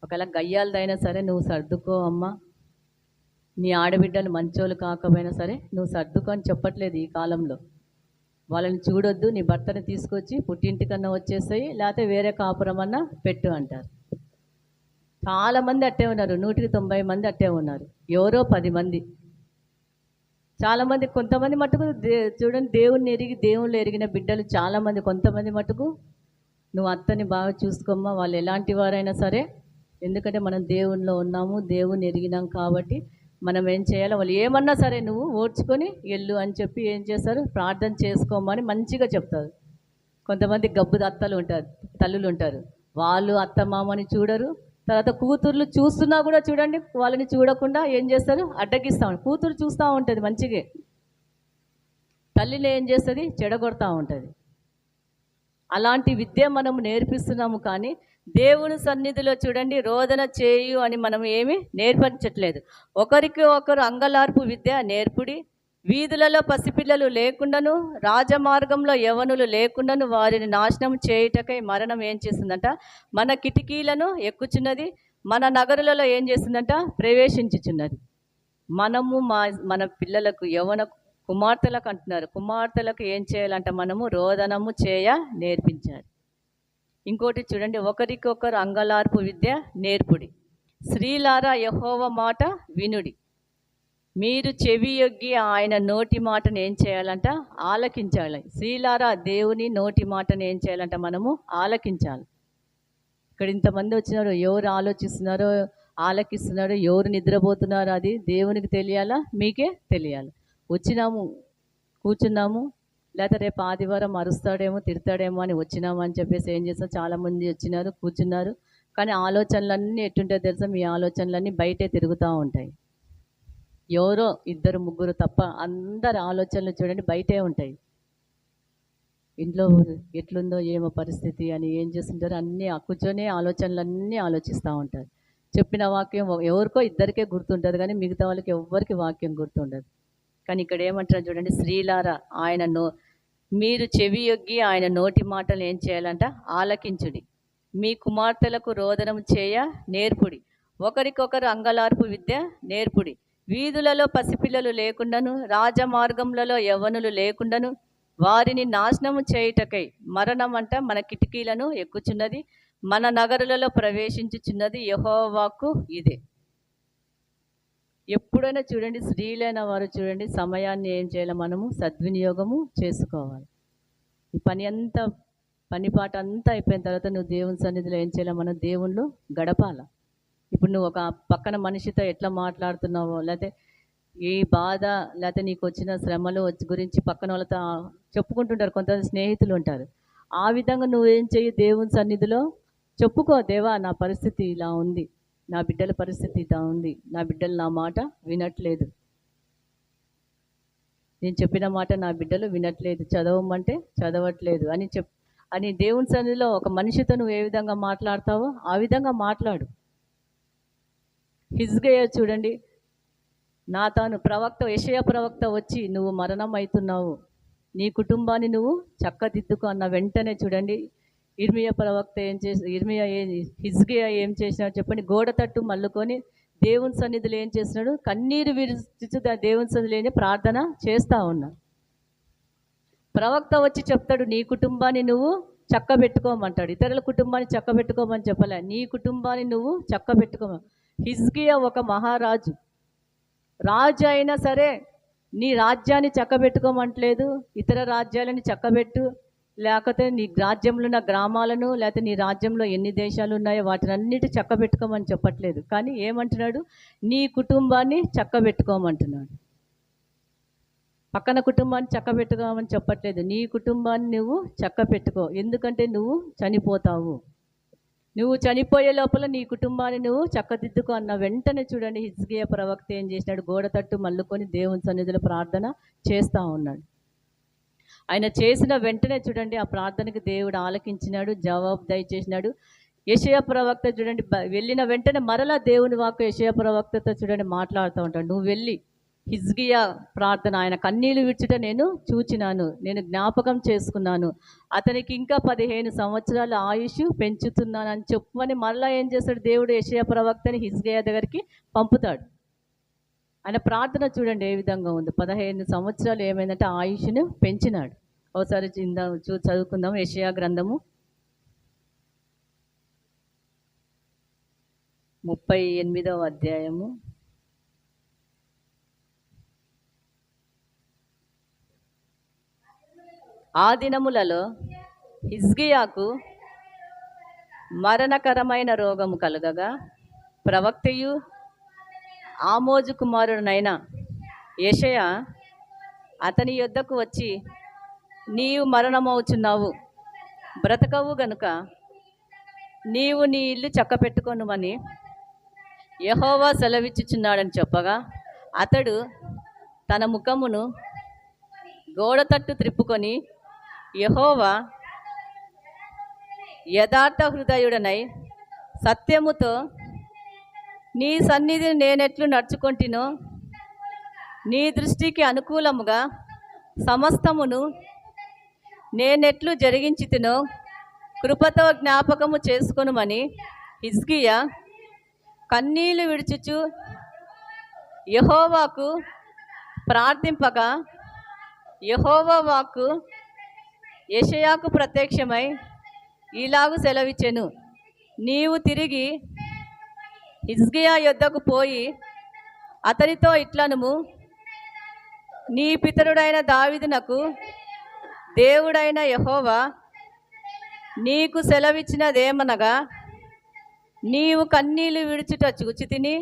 ఒకవేళ గయ్యాలదైనా సరే నువ్వు సర్దుకో అమ్మా, నీ ఆడబిడ్డలు మంచోళ్ళు కాకపోయినా సరే నువ్వు సర్దుకో అని చెప్పట్లేదు ఈ కాలంలో. వాళ్ళని చూడొద్దు, నీ భర్తని తీసుకొచ్చి పుట్టింటికన్నా వచ్చేసాయి, లేకపోతే వేరే కాపురం అన్నా పెట్టు అంటారు. చాలామంది అట్టే ఉన్నారు, 190 మంది అట్టే ఉన్నారు, ఎవరో 10 మంది. చాలామంది, కొంతమంది మటుకు చూడండి దేవుణ్ణి ఎరిగి దేవుళ్ళు ఎరిగిన బిడ్డలు చాలామంది. కొంతమంది మటుకు నువ్వు అత్తని బాగా చూసుకోమ్మా, వాళ్ళు ఎలాంటి వారైనా సరే, ఎందుకంటే మనం దేవుణ్ణిలో ఉన్నాము, దేవుణ్ణి ఎరిగినాం కాబట్టి మనం ఏం చేయాలి, వాళ్ళు ఏమన్నా సరే నువ్వు ఓడ్చుకొని వెళ్ళు అని చెప్పి ఏం చేస్తారు, ప్రార్థన చేసుకోమని మంచిగా చెప్తారు. కొంతమంది గబ్బు అత్తలు ఉంటారు, తల్లులు ఉంటారు, వాళ్ళు అత్త మామని చూడరు. తర్వాత కూతుర్లు చూస్తున్నా కూడా చూడండి, వాళ్ళని చూడకుండా ఏం చేస్తారు, అడ్డగిస్తాం. కూతురు చూస్తూ ఉంటుంది మంచిగా, తల్లిని ఏం చేస్తుంది, చెడగొడతా ఉంటుంది. అలాంటి విద్య మనం నేర్పిస్తున్నాము, కానీ దేవుని సన్నిధిలో చూడండి రోదన చేయు అని మనం ఏమీ నేర్పించట్లేదు. ఒకరికి ఒకరు అంగలార్పు విద్య నేర్పుడి. వీధులలో పసిపిల్లలు లేకుండాను, రాజమార్గంలో యవనులు లేకుండాను వారిని నాశనం చేయుటకై మరణం ఏం చేస్తుందంట, మన కిటికీలను ఎక్కుచున్నది, మన నగరులలో ఏం చేస్తుందంట, ప్రవేశించుచున్నది. మనము మన పిల్లలకు, యవన కుమార్తెలకు అంటున్నారు, కుమార్తెలకు ఏం చేయాలంట, మనము రోదనము చేయ నేర్పించాలి. ఇంకోటి చూడండి, ఒకరికొకరు అంగలార్పు విద్య నేర్పుడి. స్త్రీలారా యెహోవా మాట వినుడి, మీరు చెవియొగ్గి ఆయన నోటి మాటను ఏం చేయాలంట, ఆలకించాలి. స్త్రీలారా దేవుని నోటి మాటను ఏం చేయాలంట, మనము ఆలకించాలి. ఇక్కడ ఇంతమంది వచ్చినారు, ఎవరు ఆలోచిస్తున్నారో, ఆలకిస్తున్నారో, ఎవరు నిద్రపోతున్నారో అది దేవునికి తెలియాలా, మీకే తెలియాలి. వచ్చినాము, కూర్చున్నాము, లేకపోతే రేపు ఆదివారం అరుస్తాడేమో తిడతాడేమో అని వచ్చినాము అని చెప్పేసి ఏం చేస్తాం, చాలామంది వచ్చినారు, కూర్చున్నారు, కానీ ఆలోచనలన్నీ ఎట్టుంటాయో తెలుసా, మీ ఆలోచనలన్నీ బయటే తిరుగుతూ ఉంటాయి. ఎవరో ఇద్దరు ముగ్గురు తప్ప అందరి ఆలోచనలు చూడండి బయటే ఉంటాయి. ఇంట్లో ఎట్లుందో ఏమో పరిస్థితి అని ఏం చేస్తుంటారో అన్నీ కూర్చొని ఆలోచనలన్నీ ఆలోచిస్తూ ఉంటారు. చెప్పిన వాక్యం ఎవరికో ఇద్దరికే గుర్తుంటుంది, కానీ మిగతా వాళ్ళకి ఎవ్వరికి వాక్యం గుర్తుండదు. కానీ ఇక్కడ ఏమంటారు చూడండి, స్త్రీలారా మీరు చెవి యొగ్గి ఆయన నోటి మాటలు ఏం చేయాలంట, ఆలకించుడి. మీ కుమార్తెలకు రోదనం చేయ నేర్పుడి, ఒకరికొకరు అంగలార్పు విద్య నేర్పుడి. వీధులలో పసిపిల్లలు లేకుండాను, రాజమార్గములలో యవ్వనులు లేకుండాను వారిని నాశనము చేయుటకై మరణం అంట మన కిటికీలను ఎక్కుచున్నది, మన నగరులలో ప్రవేశించుచున్నది. యెహోవా వాక్కు ఇదే. ఎప్పుడైనా చూడండి, స్త్రీలైన వారు చూడండి, సమయాన్ని ఏం చేయాలి, మనము సద్వినియోగము చేసుకోవాలి. ఈ పనిపాట అంతా అయిపోయిన తర్వాత నువ్వు దేవుని సన్నిధిలో ఏం చేయాలి, మనం దేవుళ్ళు గడపాల. ఇప్పుడు నువ్వు ఒక పక్కన మనిషితో ఎట్లా మాట్లాడుతున్నావో, లేకపోతే ఈ బాధ లేకపోతే నీకు వచ్చిన శ్రమలు గురించి పక్కన వాళ్ళతో చెప్పుకుంటుంటారు, కొంతమంది స్నేహితులు ఉంటారు. ఆ విధంగా నువ్వేం చెయ్యి, దేవుని సన్నిధిలో చెప్పుకో, దేవా నా పరిస్థితి ఇలా ఉంది, నా బిడ్డల పరిస్థితి ఇలా ఉంది, నా బిడ్డలు నా మాట వినట్లేదు, నేను చెప్పిన మాట నా బిడ్డలు వినట్లేదు, చదవమంటే చదవట్లేదు అని దేవుని సన్నిధిలో ఒక మనిషితో నువ్వు ఏ విధంగా మాట్లాడతావో ఆ విధంగా మాట్లాడు. హిజ్కియా చూడండి, నాతాను ప్రవక్త యెషయా ప్రవక్త వచ్చి నువ్వు మరణం అవుతున్నావు, నీ కుటుంబాన్ని నువ్వు చక్కదిద్దుకో అన్న వెంటనే చూడండి ఇర్మియా ప్రవక్త ఏం చేసి హిజ్కియా ఏం చేసినాడు చెప్పండి, గోడ తట్టు మల్లుకొని దేవుని సన్నిధిలో ఏం చేస్తున్నాడు, కన్నీరు విడిచి దేవుని సన్నిధిలో ప్రార్థన చేస్తూ ఉన్నాడు. ప్రవక్త వచ్చి చెప్తాడు, నీ కుటుంబాన్ని నువ్వు చక్కబెట్టుకోమంటాడు. ఇతరుల కుటుంబాన్ని చక్కబెట్టుకోమని చెప్పలే, నీ కుటుంబాన్ని నువ్వు చక్కబెట్టుకోమని. హిజ్కియా ఒక మహారాజు, రాజు అయినా సరే నీ రాజ్యాన్ని చక్కబెట్టుకోమంటలేదు, ఇతర రాజ్యాలని చక్కబెట్టు, లేకపోతే నీ రాజ్యంలో ఉన్న గ్రామాలను, లేకపోతే నీ రాజ్యంలో ఎన్ని దేశాలు ఉన్నాయో వాటిని అన్నిటి చక్కబెట్టుకోమని చెప్పట్లేదు. కానీ ఏమంటున్నాడు, నీ కుటుంబాన్ని చక్కబెట్టుకోమంటున్నాడు. పక్కన కుటుంబాన్ని చక్కబెట్టుకోమని చెప్పట్లేదు, నీ కుటుంబాన్ని నువ్వు చక్కబెట్టుకో, ఎందుకంటే నువ్వు చనిపోతావు, నువ్వు చనిపోయే లోపల నీ కుటుంబాన్ని నువ్వు చక్కదిద్దుకో అన్న వెంటనే చూడండి హిజ్కియా ప్రవక్త ఏం చేసినాడు, గోడ తట్టు మల్లుకొని దేవుని సన్నిధిలో ప్రార్థన చేస్తూ ఉన్నాడు. ఆయన చేసిన వెంటనే చూడండి ఆ ప్రార్థనకి దేవుడు ఆలకించినాడు, జవాబు దయచేసినాడు. యెషయా ప్రవక్త చూడండి వెళ్ళిన వెంటనే మరలా దేవుని వాక్కు యెషయా ప్రవక్తతో చూడండి మాట్లాడుతూ ఉంటాడు, నువ్వు వెళ్ళి హిజ్కియా ప్రార్థన, ఆయన కన్నీళ్లు విడిచుట నేను చూచినాను, నేను జ్ఞాపకం చేసుకున్నాను, అతనికి ఇంకా 15 సంవత్సరాల ఆయుష్ పెంచుతున్నాను అని చెప్పమని మరలా ఏం చేస్తాడు దేవుడు, యెషయా ప్రవక్తని హిజ్కియా దగ్గరికి పంపుతాడు. ఆయన ప్రార్థన చూడండి ఏ విధంగా ఉంది, 15 సంవత్సరాలు ఏమైందంటే ఆయుష్ను పెంచినాడు. ఒకసారి చదువుకుందాం యెషయా గ్రంథము 38వ అధ్యాయము 'ఆ దినములలో హిజ్కియాకు మరణకరమైన రోగము కలుగగా ప్రవక్తయు ఆమోజు కుమారుడునైన యెషయా అతని యొద్దకు వచ్చి, నీవు మరణమవుచున్నావు, బ్రతకవు గనుక నీవు నీ ఇల్లు చక్కపెట్టుకొనుమని యెహోవా సెలవిచ్చుచున్నాడని చెప్పగా, అతడు తన ముఖమును గోడ తట్టు త్రిప్పుకొని, యెహోవా యథార్థ హృదయుడనై సత్యముతో నీ సన్నిధిని నేనెట్లు నడుచుకొంటినో, నీ దృష్టికి అనుకూలముగా సమస్తమును నేనెట్లు జరిగించితినో కృపతో జ్ఞాపకము చేసుకొనుమని హిజ్కియా కన్నీళ్లు విడుచుచు యెహోవాకు ప్రార్థింపగా, యెహోవా వాక్కు యెషయాకు ప్రత్యక్షమై ఇలాగు సెలవిచ్చెను, నీవు తిరిగి హిజ్కియా యొద్దకు పోయి అతనితో ఇట్లనుము, నీ పితరుడైన దావీదునకు దేవుడైన యెహోవా నీకు సెలవిచ్చినదేమనగా, నీవు కన్నీళ్లు విడుచుట చూచి తిని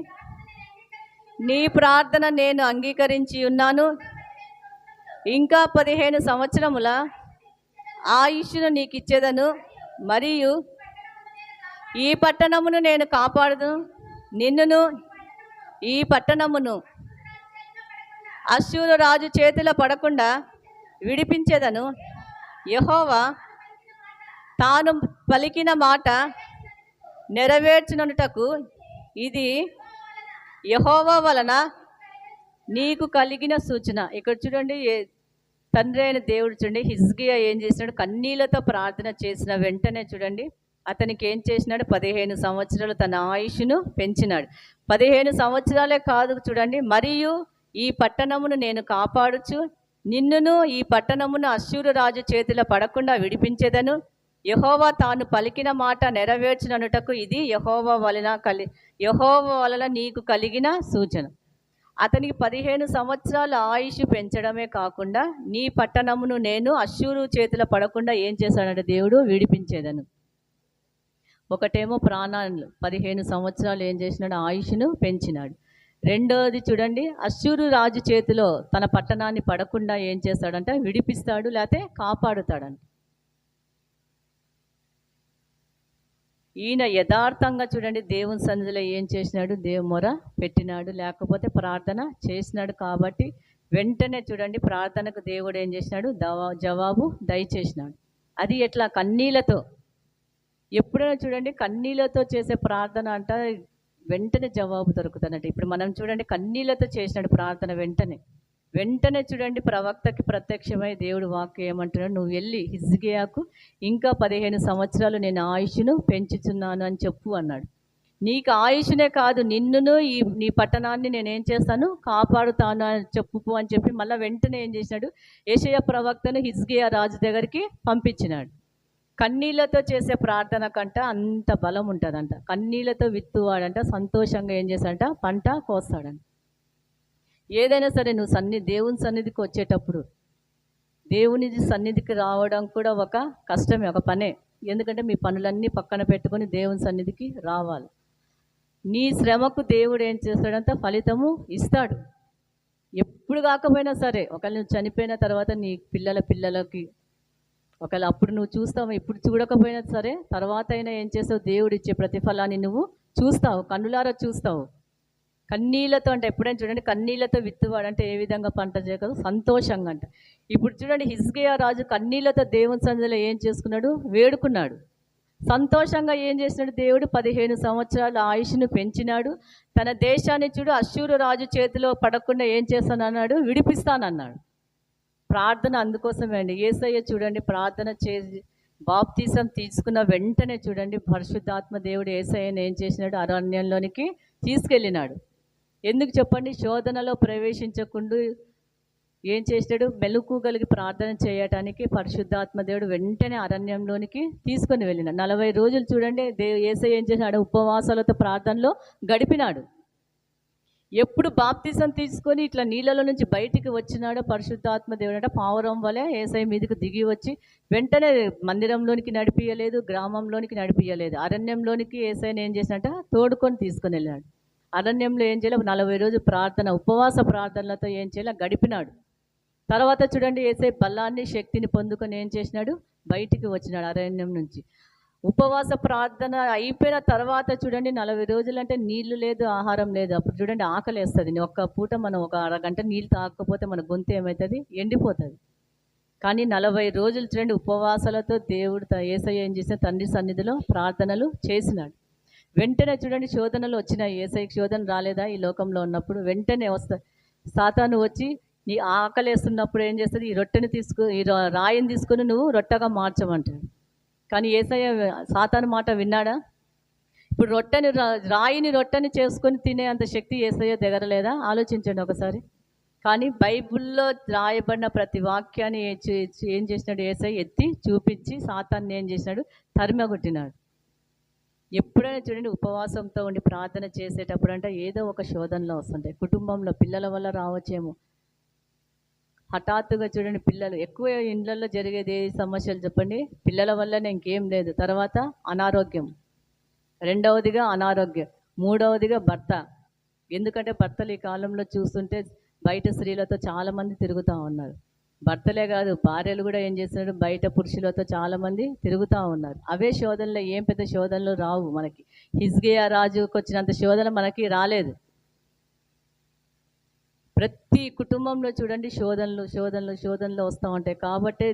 నీ ప్రార్థన నేను అంగీకరించి ఉన్నాను, ఇంకా 15 సంవత్సరముల ఆయుష్ను నీకు ఇచ్చేదను, మరియు ఈ పట్టణమును నేను కాపాడును, నిన్నును ఈ పట్టణమును అష్షూరు రాజు చేతిలో పడకుండా విడిపించేదను. యెహోవా తాను పలికిన మాట నెరవేర్చుననుటకు ఇది యెహోవా వలన నీకు కలిగిన సూచన. ఇక్కడ చూడండి, తండ్రి అయిన దేవుడు చూడండి, హిజ్కియా ఏం చేసినాడు? కన్నీళ్లతో ప్రార్థన చేసిన వెంటనే చూడండి అతనికి ఏం చేసినాడు? 15 సంవత్సరాలు తన ఆయుష్ను పెంచినాడు. 15 సంవత్సరాలే కాదు చూడండి, మరియు ఈ పట్టణమును నేను కాపాడుచు నిన్నును ఈ పట్టణమును అష్షూరు రాజు చేతిలో పడకుండా విడిపించేదను. యెహోవా తాను పలికిన మాట నెరవేర్చుననుటకు ఇది యెహోవా వలన నీకు కలిగిన సూచన. అతనికి 15 సంవత్సరాల ఆయుష్ పెంచడమే కాకుండా నీ పట్టణమును నేను అష్షూరు చేతిలో పడకుండా ఏం చేశాడంటే దేవుడు విడిపించేదను. ఒకటేమో ప్రాణాలు 15 సంవత్సరాలు ఏం చేసినాడు? ఆయుష్ను పెంచినాడు. రెండోది చూడండి, అష్షూరు రాజు చేతిలో తన పట్టణాన్ని పడకుండా ఏం చేస్తాడంటే విడిపిస్తాడు, లేకపోతే కాపాడుతాడంట. ఈయన యథార్థంగా చూడండి దేవుని సన్నిధిలో ఏం చేసినాడు? దేవు మొర పెట్టినాడు, లేకపోతే ప్రార్థన చేసినాడు. కాబట్టి వెంటనే చూడండి ప్రార్థనకు దేవుడు ఏం చేసినాడు? జవాబు దయచేసినాడు. అది ఎట్లా? కన్నీళ్లతో. ఎప్పుడైనా చూడండి కన్నీళ్లతో చేసే ప్రార్థన అంట వెంటనే జవాబు దొరుకుతానంట. ఇప్పుడు మనం చూడండి కన్నీళ్లతో చేసినాడు ప్రార్థన, వెంటనే చూడండి ప్రవక్తకి ప్రత్యక్షమై దేవుడు వాక్యం ఏమంటున్నాడు? నువ్వు వెళ్ళి హిజ్కియాకు ఇంకా 15 సంవత్సరాలు నేను ఆయుష్ను పెంచుచున్నాను అని చెప్పు అన్నాడు. నీకు ఆయుష్నే కాదు, నిన్నును నీ పట్టణాన్ని నేనేం చేస్తాను? కాపాడుతాను అని చెప్పు అని చెప్పి మళ్ళీ వెంటనే ఏం చేసినాడు? యెషయా ప్రవక్తను హిజ్కియా రాజు దగ్గరికి పంపించినాడు. కన్నీళ్లతో చేసే ప్రార్థన కంట అంత బలం ఉంటుందంట. కన్నీళ్లతో విత్తువాడంట సంతోషంగా ఏం చేస్తాడంట? పంట కోస్తాడంట. ఏదైనా సరే నువ్వు దేవుని సన్నిధికి వచ్చేటప్పుడు, దేవుని సన్నిధికి రావడం కూడా ఒక కష్టమే, ఒక పనే. ఎందుకంటే మీ పనులన్నీ పక్కన పెట్టుకొని దేవుని సన్నిధికి రావాలి. నీ శ్రమకు దేవుడు ఏం చేస్తాడంటే ఫలితము ఇస్తాడు. ఎప్పుడు కాకపోయినా సరే, ఒకవేళ నువ్వు చనిపోయిన తర్వాత నీ పిల్లలకి ఒకవేళ అప్పుడు నువ్వు చూస్తావు, ఇప్పుడు చూడకపోయినా సరే తర్వాత అయినా ఏం చేస్తావు? దేవుడు ఇచ్చే ప్రతిఫలాన్ని నువ్వు చూస్తావు, కన్నులారా చూస్తావు. కన్నీళ్లతో అంటే ఎప్పుడైనా చూడండి, కన్నీళ్లతో విత్తువాడంటే ఏ విధంగా పంట చేయగలదు? సంతోషంగా అంట. ఇప్పుడు చూడండి హిజ్కియా రాజు కన్నీళ్లతో దేవుని సన్నిధిలో ఏం చేసుకున్నాడు? వేడుకున్నాడు. సంతోషంగా ఏం చేసినాడు? దేవుడు 15 సంవత్సరాల ఆయుష్ను పెంచినాడు. తన దేశాన్ని చూడు అష్షూరు రాజు చేతిలో పడకుండా ఏం చేస్తానన్నాడు? విడిపిస్తానన్నాడు. ప్రార్థన అందుకోసమే అండి. యేసయ్య చూడండి ప్రార్థన చేసి బాప్తీసం తీసుకున్న వెంటనే చూడండి పరిశుద్ధాత్మ దేవుడు యేసయ్యను ఏం చేసినాడు? అరణ్యంలోనికి తీసుకెళ్ళినాడు. ఎందుకు చెప్పండి? శోధనలో ప్రవేశించకుండా ఏం చేసినాడు? మెలకువ కలిగి ప్రార్థన చేయటానికి పరిశుద్ధాత్మ దేవుడు వెంటనే అరణ్యంలోనికి తీసుకొని వెళ్ళినాడు. 40 రోజులు చూడండి యేసయ్య ఏం చేసినాడు? ఉపవాసాలతో ప్రార్థనలో గడిపినాడు. ఎప్పుడు బాప్తీసం తీసుకొని ఇట్లా నీళ్ళలో నుంచి బయటికి వచ్చినాడో పరిశుద్ధాత్మ దేవుడు అంటే పావురం వలె యేసయ్య మీదకు దిగి వచ్చి వెంటనే మందిరంలోనికి నడిపియలేదు, గ్రామంలోనికి నడిపియలేదు, అరణ్యంలోనికి యేసయ్యని ఏం చేసినట్ట తోడుకొని తీసుకొని వెళ్ళాడు. అరణ్యంలో ఏం చేయాలి? 40 రోజులు ప్రార్థన, ఉపవాస ప్రార్థనలతో ఏం చేయాలి? గడిపినాడు. తర్వాత చూడండి యేసయ్య బలాన్ని శక్తిని పొందుకొని ఏం చేసినాడు? బయటికి వచ్చినాడు అరణ్యం నుంచి. ఉపవాస ప్రార్థన అయిపోయిన తర్వాత చూడండి 40 రోజులు అంటే నీళ్లు లేదు, ఆహారం లేదు. అప్పుడు చూడండి ఆకలి వేస్తుంది. ఒక్క పూట మనం ఒక అరగంట నీళ్ళు తాగకపోతే మన గొంతు ఏమవుతుంది? ఎండిపోతుంది. కానీ 40 రోజులు చూడండి ఉపవాసాలతో దేవుడు యేసయ్య ఏం చేసిన? తండ్రి సన్నిధిలో ప్రార్థనలు చేసినాడు. వెంటనే చూడండి శోధనలు వచ్చినాయి. యేసయ్యకి శోధన రాలేదా? ఈ లోకంలో ఉన్నప్పుడు వెంటనే సాతాను వచ్చి నీ ఆకలి వేస్తున్నప్పుడు ఏం చేస్తుంది? ఈ రాయిని తీసుకొని నువ్వు రొట్టెగా మార్చమంటాడు. కానీ యేసయ్య సాతాను మాట విన్నాడా? ఇప్పుడు రాయిని రొట్టెని చేసుకొని తినే అంత శక్తి యేసయ్య దగ్గర లేదా? ఆలోచించండి ఒకసారి. కానీ బైబిల్లో రాయబడిన ప్రతి వాక్యాన్ని ఏం చేసినాడు? యేసయ్య ఎత్తి చూపించి సాతాన్ని ఏం చేసినాడు? తరిమగొట్టినాడు. ఎప్పుడైనా చూడండి ఉపవాసంతో ఉండి ప్రార్థన చేసేటప్పుడు అంటే ఏదో ఒక శోధనలో వస్తుంటాయి. కుటుంబంలో పిల్లల వల్ల రావచ్చేమో. హఠాత్తుగా చూడండి పిల్లలు ఎక్కువ ఇండ్లలో జరిగేది ఏ సమస్యలు చెప్పండి? పిల్లల వల్లనే, ఇంకేం లేదు. తర్వాత అనారోగ్యం, రెండవదిగా అనారోగ్యం, మూడవదిగా భర్త. ఎందుకంటే భర్తలు ఈ కాలంలో చూస్తుంటే బయట స్త్రీలతో చాలామంది తిరుగుతూ ఉన్నారు. భర్తలే కాదు భార్యలు కూడా ఏం చేస్తున్నారు? బయట పురుషులతో చాలామంది తిరుగుతూ ఉన్నారు. అవే శోధనలో ఏం పెద్ద శోధనలు రావు మనకి. హిజ్కియా రాజుకు వచ్చినంత శోధన మనకి రాలేదు. ప్రతి కుటుంబంలో చూడండి శోధనలు శోధనలు శోధనలు వస్తూ ఉంటాయి. కాబట్టి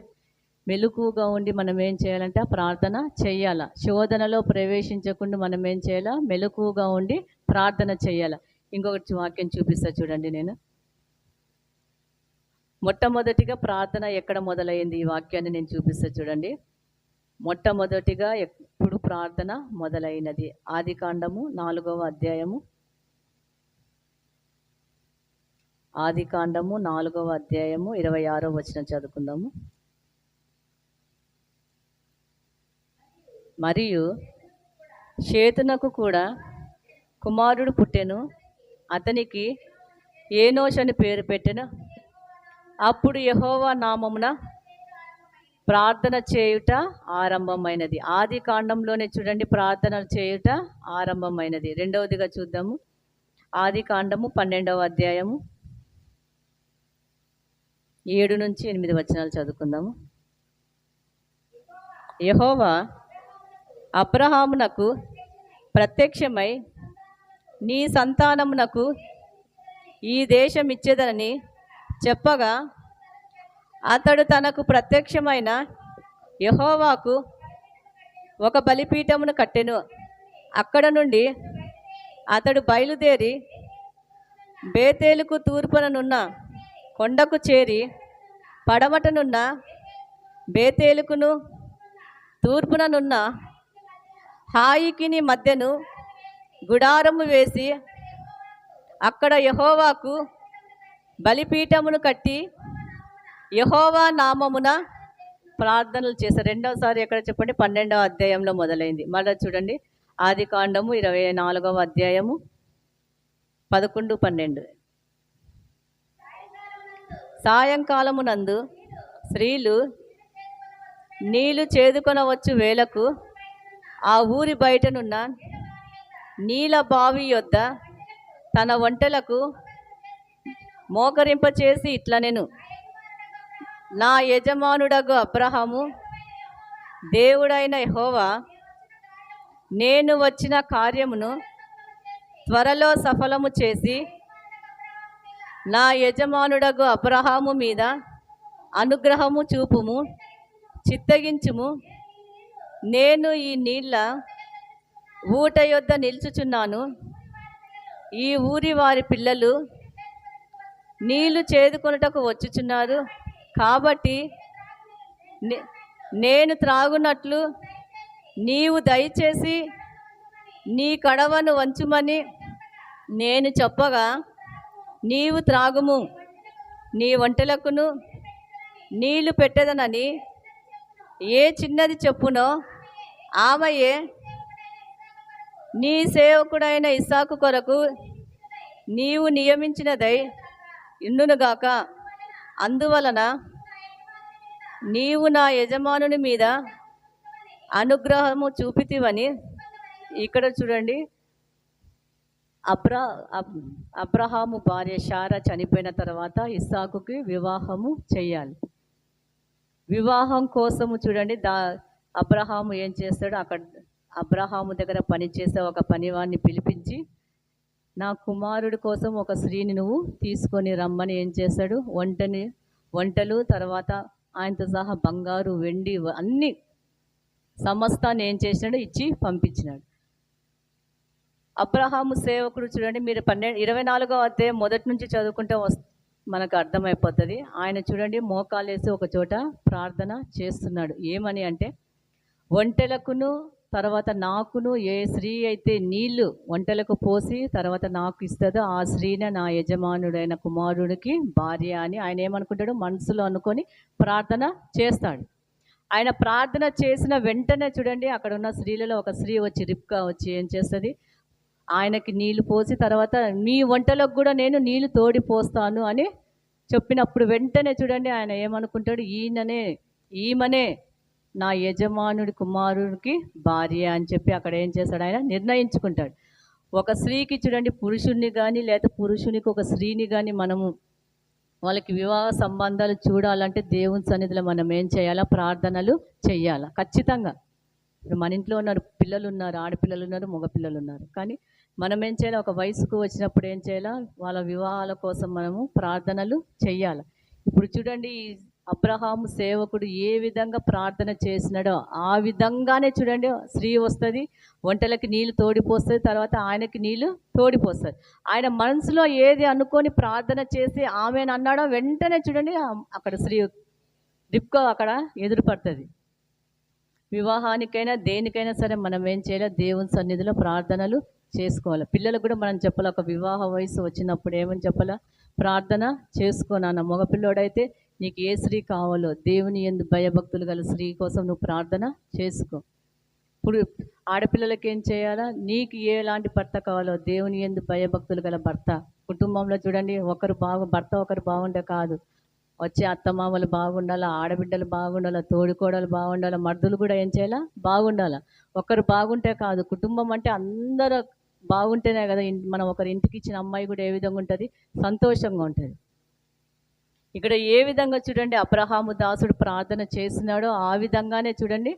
మెలకువగా ఉండి మనం ఏం చేయాలంటే ఆ ప్రార్థన చెయ్యాల. శోధనలో ప్రవేశించకుండా మనం ఏం చేయాలా? మెలకువగా ఉండి ప్రార్థన చెయ్యాల. ఇంకొకటి వాక్యం చూపిస్తా చూడండి. నేను మొట్టమొదటిగా ప్రార్థన ఎక్కడ మొదలైంది? ఈ వాక్యాన్ని నేను చూపిస్తా చూడండి. మొట్టమొదటిగా ఎప్పుడు ప్రార్థన మొదలైనది? ఆదికాండము 4వ అధ్యాయము. ఆదికాండము 4వ అధ్యాయము 26వ వచనం చదువుకుందాము. మరియు షేతునకు కూడా కుమారుడు పుట్టెను, అతనికి ఏనోష్ అని పేరు పెట్టెను. అప్పుడు యెహోవా నామమున ప్రార్థన చేయుట ఆరంభమైనది. ఆది కాండంలోనే చూడండి ప్రార్థన చేయుట ఆరంభమైనది. రెండవదిగా చూద్దాము. ఆది కాండము 12వ అధ్యాయము 7 నుంచి 8 వచనాలు చదువుకుందాము. యెహోవా అబ్రహామునకు ప్రత్యక్షమై నీ సంతానమునకు ఈ దేశం ఇచ్చేదనని చెప్పగా, అతడు తనకు ప్రత్యక్షమైన యెహోవాకు ఒక బలిపీఠమును కట్టెను. అక్కడ నుండి అతడు బయలుదేరి బేతేలుకు తూర్పుననున్న కొండకు చేరి, పడమటనున్న బేతేలుకును తూర్పుననున్న హాయికిని మధ్యను గుడారము వేసి అక్కడ యెహోవాకు బలిపీఠమును కట్టి యెహోవా నామమున ప్రార్థనలు చేశారు. రెండవసారి ఎక్కడ చెప్పండి? 12వ అధ్యాయంలో మొదలైంది. మళ్ళీ చూడండి ఆది కాండము 24వ అధ్యాయము 11, 12. సాయంకాలమునందు స్త్రీలు నీళ్లు చేదుకొనవచ్చు వేళకు ఆ ఊరి బయటనున్న నీళ్ళ బావి యొద్ద తన ఒంటెలకు మోకరింపచేసి ఇట్లనెను, నా యజమానుడగు అబ్రహాము దేవుడైన యెహోవా నేను వచ్చిన కార్యమును త్వరలో సఫలము చేసి నా యజమానుడగు అబ్రహాము మీద అనుగ్రహము చూపుము, చిత్తగించుము. నేను ఈ నీళ్ళ ఊట యొద్ద నిల్చుచున్నాను. ఈ ఊరి వారి పిల్లలు నీళ్లు చేదుకొనుటకు వచ్చుచున్నారు. కాబట్టి నేను త్రాగునట్లు నీవు దయచేసి నీ కడవను వంచుమని నేను చెప్పగా, నీవు త్రాగుము, నీ ఒంటెలకును నీళ్లు పెట్టెదనని ఏ చిన్నది చెప్పునో ఆమెయే నీ సేవకుడైన ఇస్సాకు కొరకు నీవు నియమించినదై ఇండునుగాక. అందువలన నీవు నా యజమానుని మీద అనుగ్రహము చూపితివని. ఇక్కడ చూడండి, అబ్రహాము భార్య శారా చనిపోయిన తర్వాత ఇస్సాకుకి వివాహము చేయాలి. వివాహం కోసము చూడండి అబ్రహాము ఏం చేస్తాడు? అక్కడ అబ్రహాము దగ్గర పనిచేసే ఒక పనివాడిని పిలిపించి, నా కుమారుడి కోసం ఒక స్త్రీని నువ్వు తీసుకొని రమ్మని ఏం చేశాడు? వంటలు తర్వాత ఆయనతో సహా బంగారు వెండి అన్ని సమస్తాన్ని ఏం చేసినాడు? ఇచ్చి పంపించినాడు. అబ్రహాము సేవకుడు చూడండి, మీరు 24వ అధ్యాయం మొదటి నుంచి చదువుకుంటే మనకు అర్థమైపోతుంది. ఆయన చూడండి మోకాలేసి ఒక చోట ప్రార్థన చేస్తున్నాడు. ఏమని అంటే, ఒంటెలకును తర్వాత నాకును ఏ స్త్రీ అయితే నీళ్లు ఒంటెలకు పోసి తర్వాత నాకు ఇస్తుందో ఆ స్త్రీనే నా యజమానుడైన కుమారుడికి భార్య అని ఆయన ఏమనుకుంటాడు? మనసులో అనుకొని ప్రార్థన చేస్తాడు. ఆయన ప్రార్థన చేసిన వెంటనే చూడండి అక్కడ ఉన్న స్త్రీలలో ఒక స్త్రీ వచ్చి, రిబ్కా వచ్చి ఏం చేస్తుంది? ఆయనకి నీళ్లు పోసి తర్వాత మీ వంటలకు కూడా నేను నీళ్లు తోడి పోస్తాను అని చెప్పినప్పుడు వెంటనే చూడండి ఆయన ఏమనుకుంటాడు? ఈమెనే నా యజమానుడి కుమారుడికి భార్య అని చెప్పి అక్కడ ఏం చేస్తాడు? ఆయన నిర్ణయించుకుంటాడు. ఒక స్త్రీకి చూడండి పురుషుణ్ణి కానీ లేదా పురుషునికి ఒక స్త్రీని కానీ మనము వాళ్ళకి వివాహ సంబంధాలు చూడాలంటే దేవుని సన్నిధిలో మనం ఏం చేయాలా? ప్రార్థనలు చెయ్యాలా ఖచ్చితంగా. ఇప్పుడు మన ఇంట్లో ఉన్నారు, పిల్లలు ఉన్నారు, ఆడపిల్లలు ఉన్నారు, మగపిల్లలు ఉన్నారు. కానీ మనం ఏం చేయాలి, ఒక వయసుకు వచ్చినప్పుడు ఏం చేయాలి, వాళ్ళ వివాహాల కోసం మనము ప్రార్థనలు చెయ్యాలి. ఇప్పుడు చూడండి, ఈ అబ్రహాము సేవకుడు ఏ విధంగా ప్రార్థన చేసినాడో ఆ విధంగానే చూడండి స్త్రీ వస్తుంది, వంటలకి నీళ్లు తోడిపోస్తుంది, తర్వాత ఆయనకి నీళ్లు తోడిపోస్తుంది. ఆయన మనసులో ఏది అనుకొని ప్రార్థన చేసి ఆమెను అన్నాడో వెంటనే చూడండి అక్కడ స్త్రీ రిబ్కా అక్కడ ఎదురుపడుతుంది. వివాహానికైనా దేనికైనా సరే మనం ఏం చేయాలి, దేవుని సన్నిధిలో ప్రార్థనలు చేసుకోవాలి. పిల్లలకు కూడా మనం చెప్పాలి, ఒక వివాహ వయసు వచ్చినప్పుడు ఏమని చెప్పాలా, ప్రార్థన చేసుకోనన్న. మగపిల్లోడైతే నీకు ఏ స్త్రీ కావాలో దేవుని యందు భయభక్తులు గల స్త్రీ కోసం నువ్వు ప్రార్థన చేసుకో. ఇప్పుడు ఆడపిల్లలకి ఏం చేయాలా, నీకు ఎలాంటి భర్త కావాలో దేవుని యందు భయభక్తులు గల భర్త. కుటుంబంలో చూడండి, భర్త ఒకరు బాగుండే కాదు, వచ్చే అత్తమామలు బాగుండాలా, ఆడబిడ్డలు బాగుండాలా, తోడుకోడలు బాగుండాలా, మర్దులు కూడా ఏం చేయాలా, బాగుండాలా. ఒకరు బాగుంటే కాదు, కుటుంబం అంటే అందరూ బాగుంటేనే కదా. మనం ఒకరి ఇంటికి ఇచ్చిన అమ్మాయి కూడా ఏ విధంగా ఉంటుంది, సంతోషంగా ఉంటుంది. ఇక్కడ ఏ విధంగా చూడండి అబ్రహాము దాసుడు ప్రార్థన చేసినాడో ఆ విధంగానే చూడండి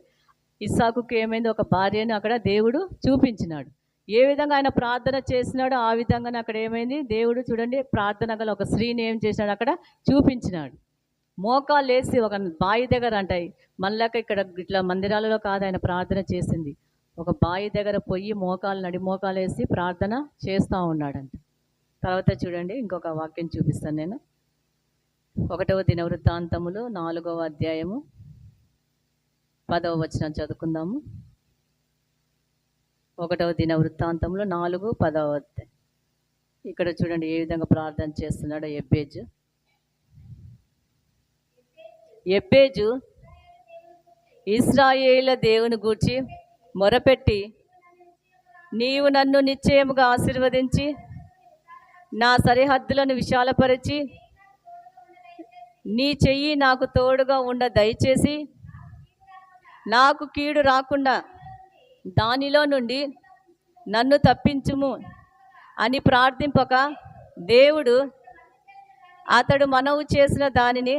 ఇస్సాకుకి ఏమైంది, ఒక భార్యను అక్కడ దేవుడు చూపించినాడు. ఏ విధంగా ఆయన ప్రార్థన చేసినాడో ఆ విధంగానే అక్కడ ఏమైంది, దేవుడు చూడండి ప్రార్థన గల ఒక స్త్రీని ఏం చేసినాడు, అక్కడ చూపించినాడు. మోకాలు వేసి ఒక బావి దగ్గర అంటాయి, మళ్ళాక ఇక్కడ ఇట్లా మందిరాలలో కాదు ఆయన ప్రార్థన చేసింది, ఒక బావి దగ్గర పోయి నడి మోకాలు వేసి ప్రార్థన చేస్తూ ఉన్నాడంట. తర్వాత చూడండి ఇంకొక వాక్యం చూపిస్తాను నేను. 1వ దినవృత్తాంతములు 4వ అధ్యాయము 10వ వచనం చదువుకుందాము. 1వ దినవృత్తాంతములు 4:10. ఇక్కడ చూడండి ఏ విధంగా ప్రార్థన చేస్తున్నాడో ఎబ్బేజు ఇశ్రాయేలు దేవుని గూర్చి మొరపెట్టి, నీవు నన్ను నిశ్చయముగా ఆశీర్వదించి నా సరిహద్దులను విశాలపరిచి నీ చెయ్యి నాకు తోడుగా ఉండ దయచేసి నాకు కీడు రాకుండా దానిలో నుండి నన్ను తప్పించుము అని ప్రార్థింపక, దేవుడు అతడు మనవు చేసిన దానిని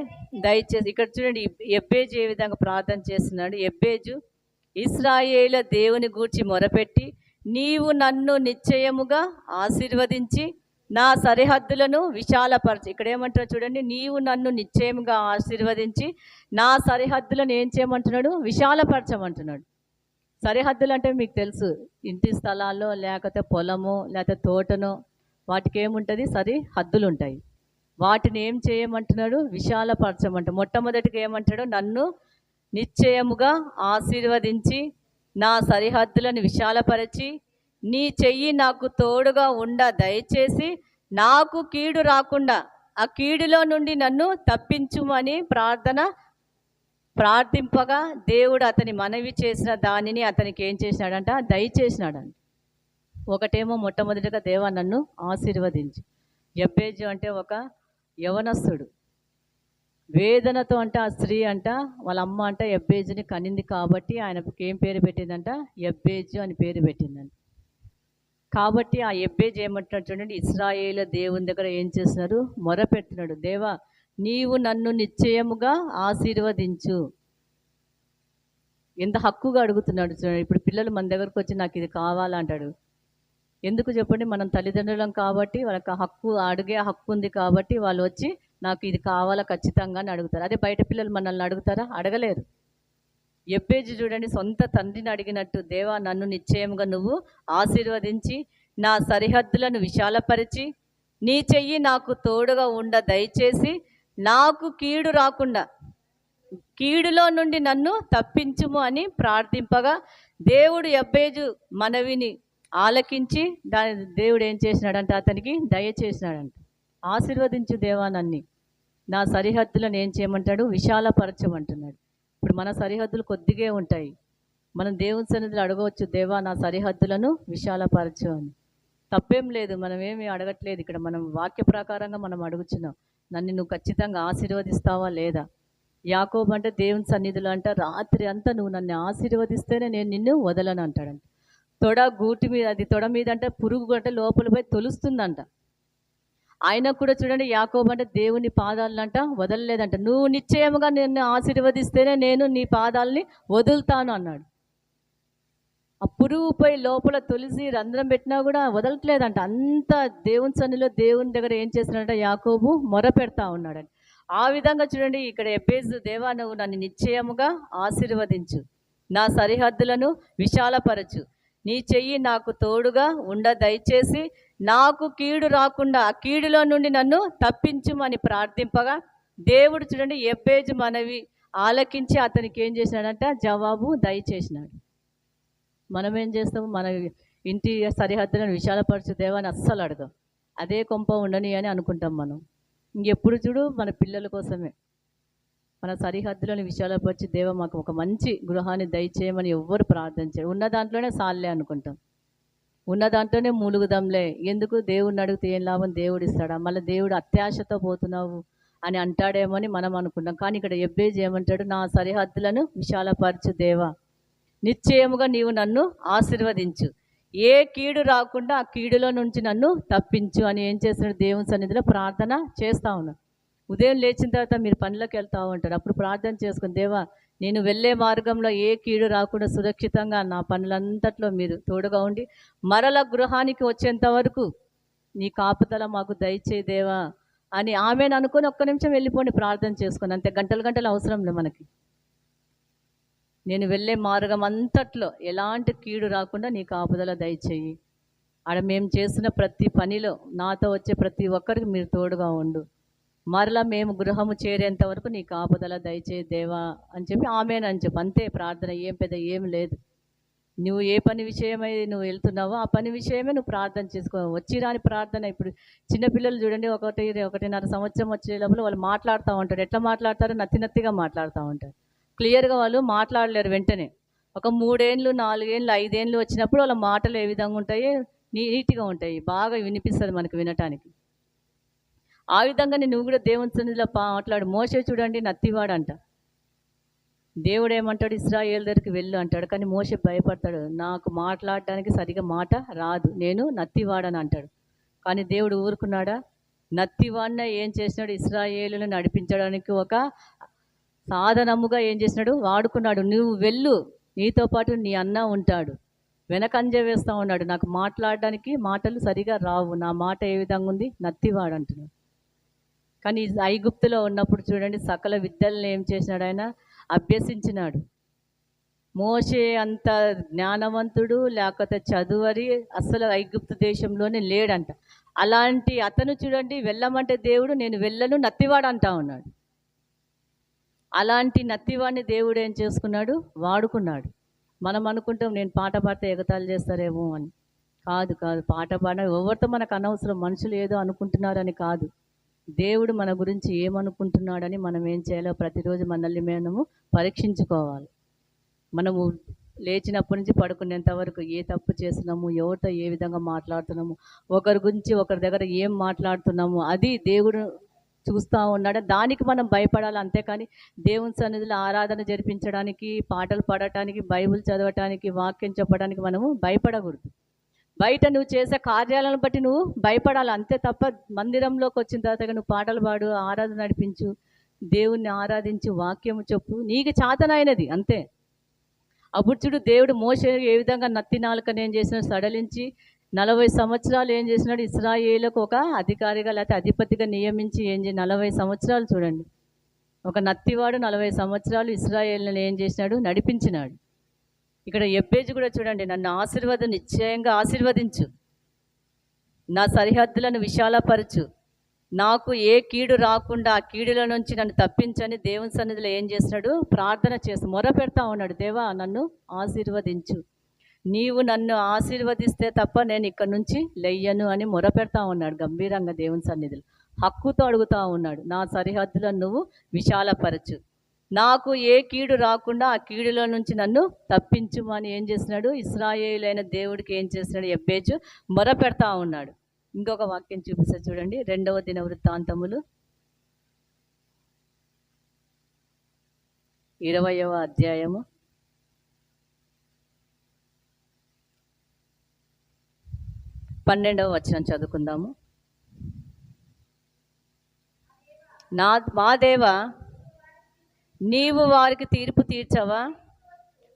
దయచేసి. ఇక్కడ చూడండి ఎబ్బేజు ఏ విధంగా ప్రార్థన చేస్తున్నాడు. ఎబ్బేజు ఇశ్రాయేలు దేవుని గూర్చి మొరపెట్టి, నీవు నన్ను నిశ్చయముగా ఆశీర్వదించి నా సరిహద్దులను విశాలపరచు. ఇక్కడ ఏమంటారు చూడండి, నీవు నన్ను నిశ్చయముగా ఆశీర్వదించి నా సరిహద్దులను ఏం చేయమంటున్నాడు, విశాలపరచమంటున్నాడు. సరిహద్దులు అంటే మీకు తెలుసు, ఇంటి స్థలాల్లో లేకపోతే పొలము లేకపోతే తోటనో వాటికి ఏముంటుంది, సరిహద్దులు ఉంటాయి. వాటిని ఏం చేయమంటున్నాడు, విశాలపరచమంట. మొట్టమొదటిగా ఏమంటాడు, నన్ను నిశ్చయముగా ఆశీర్వదించి నా సరిహద్దులను విశాలపరిచి నీ చెయ్యి నాకు తోడుగా ఉండ దయచేసి నాకు కీడు రాకుండా ఆ కీడులో నుండి నన్ను తప్పించుమని ప్రార్థింపగా, దేవుడు అతని మనవి చేసిన దానిని అతనికి ఏం చేసినాడంట, దయచేసినాడంట. ఒకటేమో మొట్టమొదటిగా దేవా నన్ను ఆశీర్వదించు. ఎబ్బేజు అంటే ఒక యవనస్తుడు, వేదనతో అంట ఆ స్త్రీ అంట వాళ్ళ అమ్మ అంట ఎబ్బేజుని కనింది కాబట్టి ఆయనకి ఏం పేరు పెట్టిందంట, ఎబ్బేజు అని పేరు పెట్టిందంట. కాబట్టి ఆ ఎబ్బేజు ఏమంటున్నాడు చూడండి, ఇశ్రాయేలు దేవుని దగ్గర ఏం చేస్తున్నారు, మొరపెడుతున్నాడు, దేవా నీవు నన్ను నిశ్చయముగా ఆశీర్వదించు. ఎంత హక్కుగా అడుగుతున్నాడు చూడండి. ఇప్పుడు పిల్లలు మన దగ్గరకు వచ్చి నాకు ఇది కావాలంటాడు. ఎందుకు చెప్పండి, మనం తల్లిదండ్రులం కాబట్టి వాళ్ళకి అడిగే హక్కు ఉంది కాబట్టి వాళ్ళు వచ్చి నాకు ఇది కావాలా ఖచ్చితంగా అని అడుగుతారు. అదే బయట పిల్లలు మనల్ని అడుగుతారా, అడగలేరు. ఎబ్బేజు చూడండి సొంత తండ్రిని అడిగినట్టు, దేవా నన్ను నిశ్చయంగా నువ్వు ఆశీర్వదించి నా సరిహద్దులను విశాలపరిచి నీ చెయ్యి నాకు తోడుగా ఉండ దయచేసి నాకు కీడు రాకుండా కీడులో నుండి నన్ను తప్పించుము అని ప్రార్థింపగా, దేవుడు ఎబ్బేజు మనవిని ఆలకించి దేవుడు ఏం చేసినాడంట, అతనికి దయచేసినాడంట. ఆశీర్వదించు దేవా నన్ను, నా సరిహద్దులను ఏం చేయమంటాడు, విశాలపరచమంటున్నాడు. ఇప్పుడు మన సరిహద్దులు కొద్దిగే ఉంటాయి. మనం దేవుని సన్నిధిలో అడగవచ్చు, దేవా నా సరిహద్దులను విశాలపరచు అని. తప్పేం లేదు, మనం ఏమి అడగట్లేదు. ఇక్కడ మనం వాక్య ప్రకారంగా మనం అడుగుతున్నాం, నన్ను నువ్వు ఖచ్చితంగా ఆశీర్వదిస్తావా లేదా. యాకోబు అంటే దేవుని సన్నిధిలో అంట రాత్రి అంతా నువ్వు నన్ను ఆశీర్వదిస్తేనే నేను నిన్ను వదలను అంటాడంట. గూటి మీద, అది తొడ మీద అంటే పురుగు అంటే లోపల పోయి తొలుస్తుందంట. ఆయన కూడా చూడండి యాకోబు అంటే దేవుని పాదాలనంట వదలలేదంట. నువ్వు నిశ్చయముగా నిన్ను ఆశీర్వదిస్తేనే నేను నీ పాదాలని వదులుతాను అన్నాడు. అప్పుడు పురుగుపోయి లోపల తులసి రంధ్రం పెట్టినా కూడా వదలట్లేదంట. అంత దేవుని సన్నిలో దేవుని దగ్గర ఏం చేస్తున్నాడంటే యాకోబు మొర పెడతా ఉన్నాడంట. ఆ విధంగా చూడండి ఇక్కడ ఎబ్బేజు, దేవా నువ్వు నన్ను నిశ్చయముగా ఆశీర్వదించు, నా సరిహద్దులను విశాలపరచు, నీ చెయ్యి నాకు తోడుగా ఉండ దయచేసి నాకు కీడు రాకుండా ఆ కీడులో నుండి నన్ను తప్పించుమని ప్రార్థింపగా దేవుడు చూడండి ఎబ్బేజు మనవి ఆలకించి అతనికి ఏం చేసినాడంట, జవాబు దయచేసినాడు. మనం ఏం చేస్తాము, మన ఇంటి సరిహద్దులను విశాలపరచు దేవా అని అస్సలు అడగం. అదే కొంప ఉండని అని అనుకుంటాం మనం. ఇంకెప్పుడు చూడు మన పిల్లల కోసమే. మన సరిహద్దులను విశాలపరిచి దేవ మాకు ఒక మంచి గృహాన్ని దయచేయమని ఎవ్వరు ప్రార్థించారు. ఉన్న దాంట్లోనే సాల్లే అనుకుంటాం, ఉన్న దాంట్లోనే మూలుగుదాంలే, ఎందుకు దేవుడిని అడిగితే ఏం లాభం, దేవుడు ఇస్తాడా, మళ్ళీ దేవుడు అత్యాశతో పోతున్నావు అని అంటాడేమో అని మనం అనుకుంటాం. కానీ ఇక్కడ ఎబ్బేజు ఏమంటాడు, నా సరిహద్దులను విశాలపరచు దేవా, నిశ్చయముగా నీవు నన్ను ఆశీర్వదించు, ఏ కీడు రాకుండా ఆ కీడులో నుంచి నన్ను తప్పించు అని ఏం చేస్తున్నాడు, దేవుని సన్నిధిలో ప్రార్థన చేస్తూ ఉన్నాడు. ఉదయం లేచిన తర్వాత మీరు పనులకు వెళ్తూ ఉంటారు, అప్పుడు ప్రార్థన చేసుకుని దేవా నేను వెళ్ళే మార్గంలో ఏ కీడు రాకుండా సురక్షితంగా నా పనులంతట్లో మీరు తోడుగా ఉండి మరల గృహానికి వచ్చేంత వరకు నీ కాపుదల మాకు దయచేయి దేవా అని ఆమెను అనుకొని ఒక్క నిమిషం వెళ్ళిపోండి, ప్రార్థన చేసుకొని. అంతే, గంటలు గంటలు అవసరం లేదు మనకి. నేను వెళ్ళే మార్గం అంతట్లో ఎలాంటి కీడు రాకుండా నీ కాపుదల దయచేయి, ఆడ మేము చేసిన ప్రతి పనిలో నాతో వచ్చే ప్రతి ఒక్కరికి మీరు తోడుగా ఉండు, మరలా మేము గృహము చేరేంత వరకు నీ కాపుదల దయచేయి దేవా అని చెప్పి ఆమెనని చెప్పి. అంతే ప్రార్థన, ఏం పెద్ద ఏం లేదు. నువ్వు ఏ పని విషయమై నువ్వు వెళ్తున్నావో ఆ పని విషయమే నువ్వు ప్రార్థన చేసుకో. వచ్చి రాని ప్రార్థన. ఇప్పుడు చిన్నపిల్లలు చూడండి, 1-1.5 సంవత్సరం వచ్చే లోపల వాళ్ళు మాట్లాడుతూ ఉంటారు. ఎట్లా మాట్లాడతారు, నత్తిగా మాట్లాడుతూ ఉంటారు. క్లియర్గా వాళ్ళు మాట్లాడలేరు వెంటనే. ఒక 3 ఏళ్ళు 4 ఏళ్ళు 5 ఏళ్ళు వచ్చినప్పుడు వాళ్ళ మాటలు ఏ విధంగా ఉంటాయి, నీట్గా ఉంటాయి, బాగా వినిపిస్తుంది మనకు వినటానికి. ఆ విధంగానే నువ్వు కూడా దేవుని సన్నిధిలో మాట్లాడు. మోషే చూడండి నత్తివాడంట. దేవుడు ఏమంటాడు, ఇశ్రాయేలు దగ్గరికి వెళ్ళు అంటాడు. కానీ మోషే భయపడతాడు, నాకు మాట్లాడడానికి సరిగా మాట రాదు, నేను నత్తివాడని అంటాడు. కానీ దేవుడు ఊరుకున్నాడా, నత్తివాడిన ఏం చేసినాడు, ఇశ్రాయేలును నడిపించడానికి ఒక సాధనముగా ఏం చేసినాడు, వాడుకున్నాడు. నువ్వు వెళ్ళు, నీతో పాటు నీ అన్న ఉంటాడు, వెనకంజ వేస్తూ ఉన్నాడు, నాకు మాట్లాడడానికి మాటలు సరిగా రావు, నా మాట ఏ విధంగా ఉంది, నత్తివాడు అంటున్నాడు. కానీ ఐగుప్తులో ఉన్నప్పుడు చూడండి సకల విద్యలను ఏం చేసినాడు, ఆయన అభ్యసించినాడు. మోషే అంత జ్ఞానవంతుడు లేకపోతే చదువరి అసలు ఐగుప్తు దేశంలోనే లేడంట. అలాంటి అతను చూడండి వెళ్ళమంటే దేవుడు నేను వెళ్ళను నత్తివాడు అంటా ఉన్నాడు. అలాంటి నత్తివాడిని దేవుడు ఏం చేసుకున్నాడు, వాడుకున్నాడు. మనం అనుకుంటాం నేను పాట పాడితే ఎగతాళి చేస్తారేమో అని. కాదు కాదు, పాట పాడిన ఎవరితో మనకు అనవసరం, మనుషులు ఏదో అనుకుంటున్నారని కాదు, దేవుడు మన గురించి ఏమనుకుంటున్నాడని మనం ఏం చేయాలో ప్రతిరోజు మనల్ని మనము పరీక్షించుకోవాలి. మనము లేచినప్పటి నుంచి పడుకునేంత వరకు ఏ తప్పు చేస్తున్నాము, ఎవరితో ఏ విధంగా మాట్లాడుతున్నాము, ఒకరి గురించి ఒకరి దగ్గర ఏం మాట్లాడుతున్నాము, అది దేవుడు చూస్తూ ఉన్నాడు. దానికి మనం భయపడాలి. అంతేకాని దేవుని సన్నిధిలో ఆరాధన జరిపించడానికి, పాటలు పాడటానికి, బైబిల్ చదవటానికి, వాక్యం చెప్పడానికి మనము భయపడకూడదు. బయట నువ్వు చేసే కార్యాలను బట్టి నువ్వు భయపడాలి అంతే తప్ప, మందిరంలోకి వచ్చిన తర్వాత నువ్వు పాటలు పాడు, ఆరాధన నడిపించు, దేవుణ్ణి ఆరాధించు, వాక్యము చెప్పు, నీకు చాతనైనది అంతే. అప్పుడు చూడు దేవుడు మోషే ఏ విధంగా నత్తి నాలుకని ఏం చేసినాడు, సడలించి 40 సంవత్సరాలు ఏం చేసినాడు, ఇశ్రాయేలుకు ఒక అధికారిగా లేకపోతే అధిపతిగా నియమించి 40 సంవత్సరాలు చూడండి, ఒక నత్తివాడు 40 సంవత్సరాలు ఇశ్రాయేలుని ఏం చేసినాడు, నడిపించినాడు. ఇక్కడ ఎబ్బేజు కూడా చూడండి, నన్ను నిశ్చయంగా ఆశీర్వదించు, నా సరిహద్దులను విశాలపరచు, నాకు ఏ కీడు రాకుండా ఆ కీడుల నుంచి నన్ను తప్పించని దేవుని సన్నిధిలో ఏం చేస్తున్నాడు, ప్రార్థన చేసి మొర పెడతా ఉన్నాడు. దేవా నన్ను ఆశీర్వదించు, నీవు నన్ను ఆశీర్వదిస్తే తప్ప నేను ఇక్కడ నుంచి లెయ్యను అని మొర పెడతా ఉన్నాడు గంభీరంగా దేవుని సన్నిధిలో. హక్కుతో అడుగుతూ ఉన్నాడు, నా సరిహద్దులను నువ్వు విశాలపరచు, నాకు ఏ కీడు రాకుండా ఆ కీడులో నుంచి నన్ను తప్పించుమని ఏం చేస్తున్నాడు, ఇశ్రాయేలైన దేవుడికి ఏం చేస్తున్నాడు, ఎబ్బేజు మొర పెడతా ఉన్నాడు. ఇంకొక వాక్యం చూపిస్తే చూడండి, 2వ దినవృత్తాంతములు 20వ అధ్యాయము 12వ వచనం చదువుకుందాము. మా దేవా నీవు వారికి తీర్పు తీర్చవా,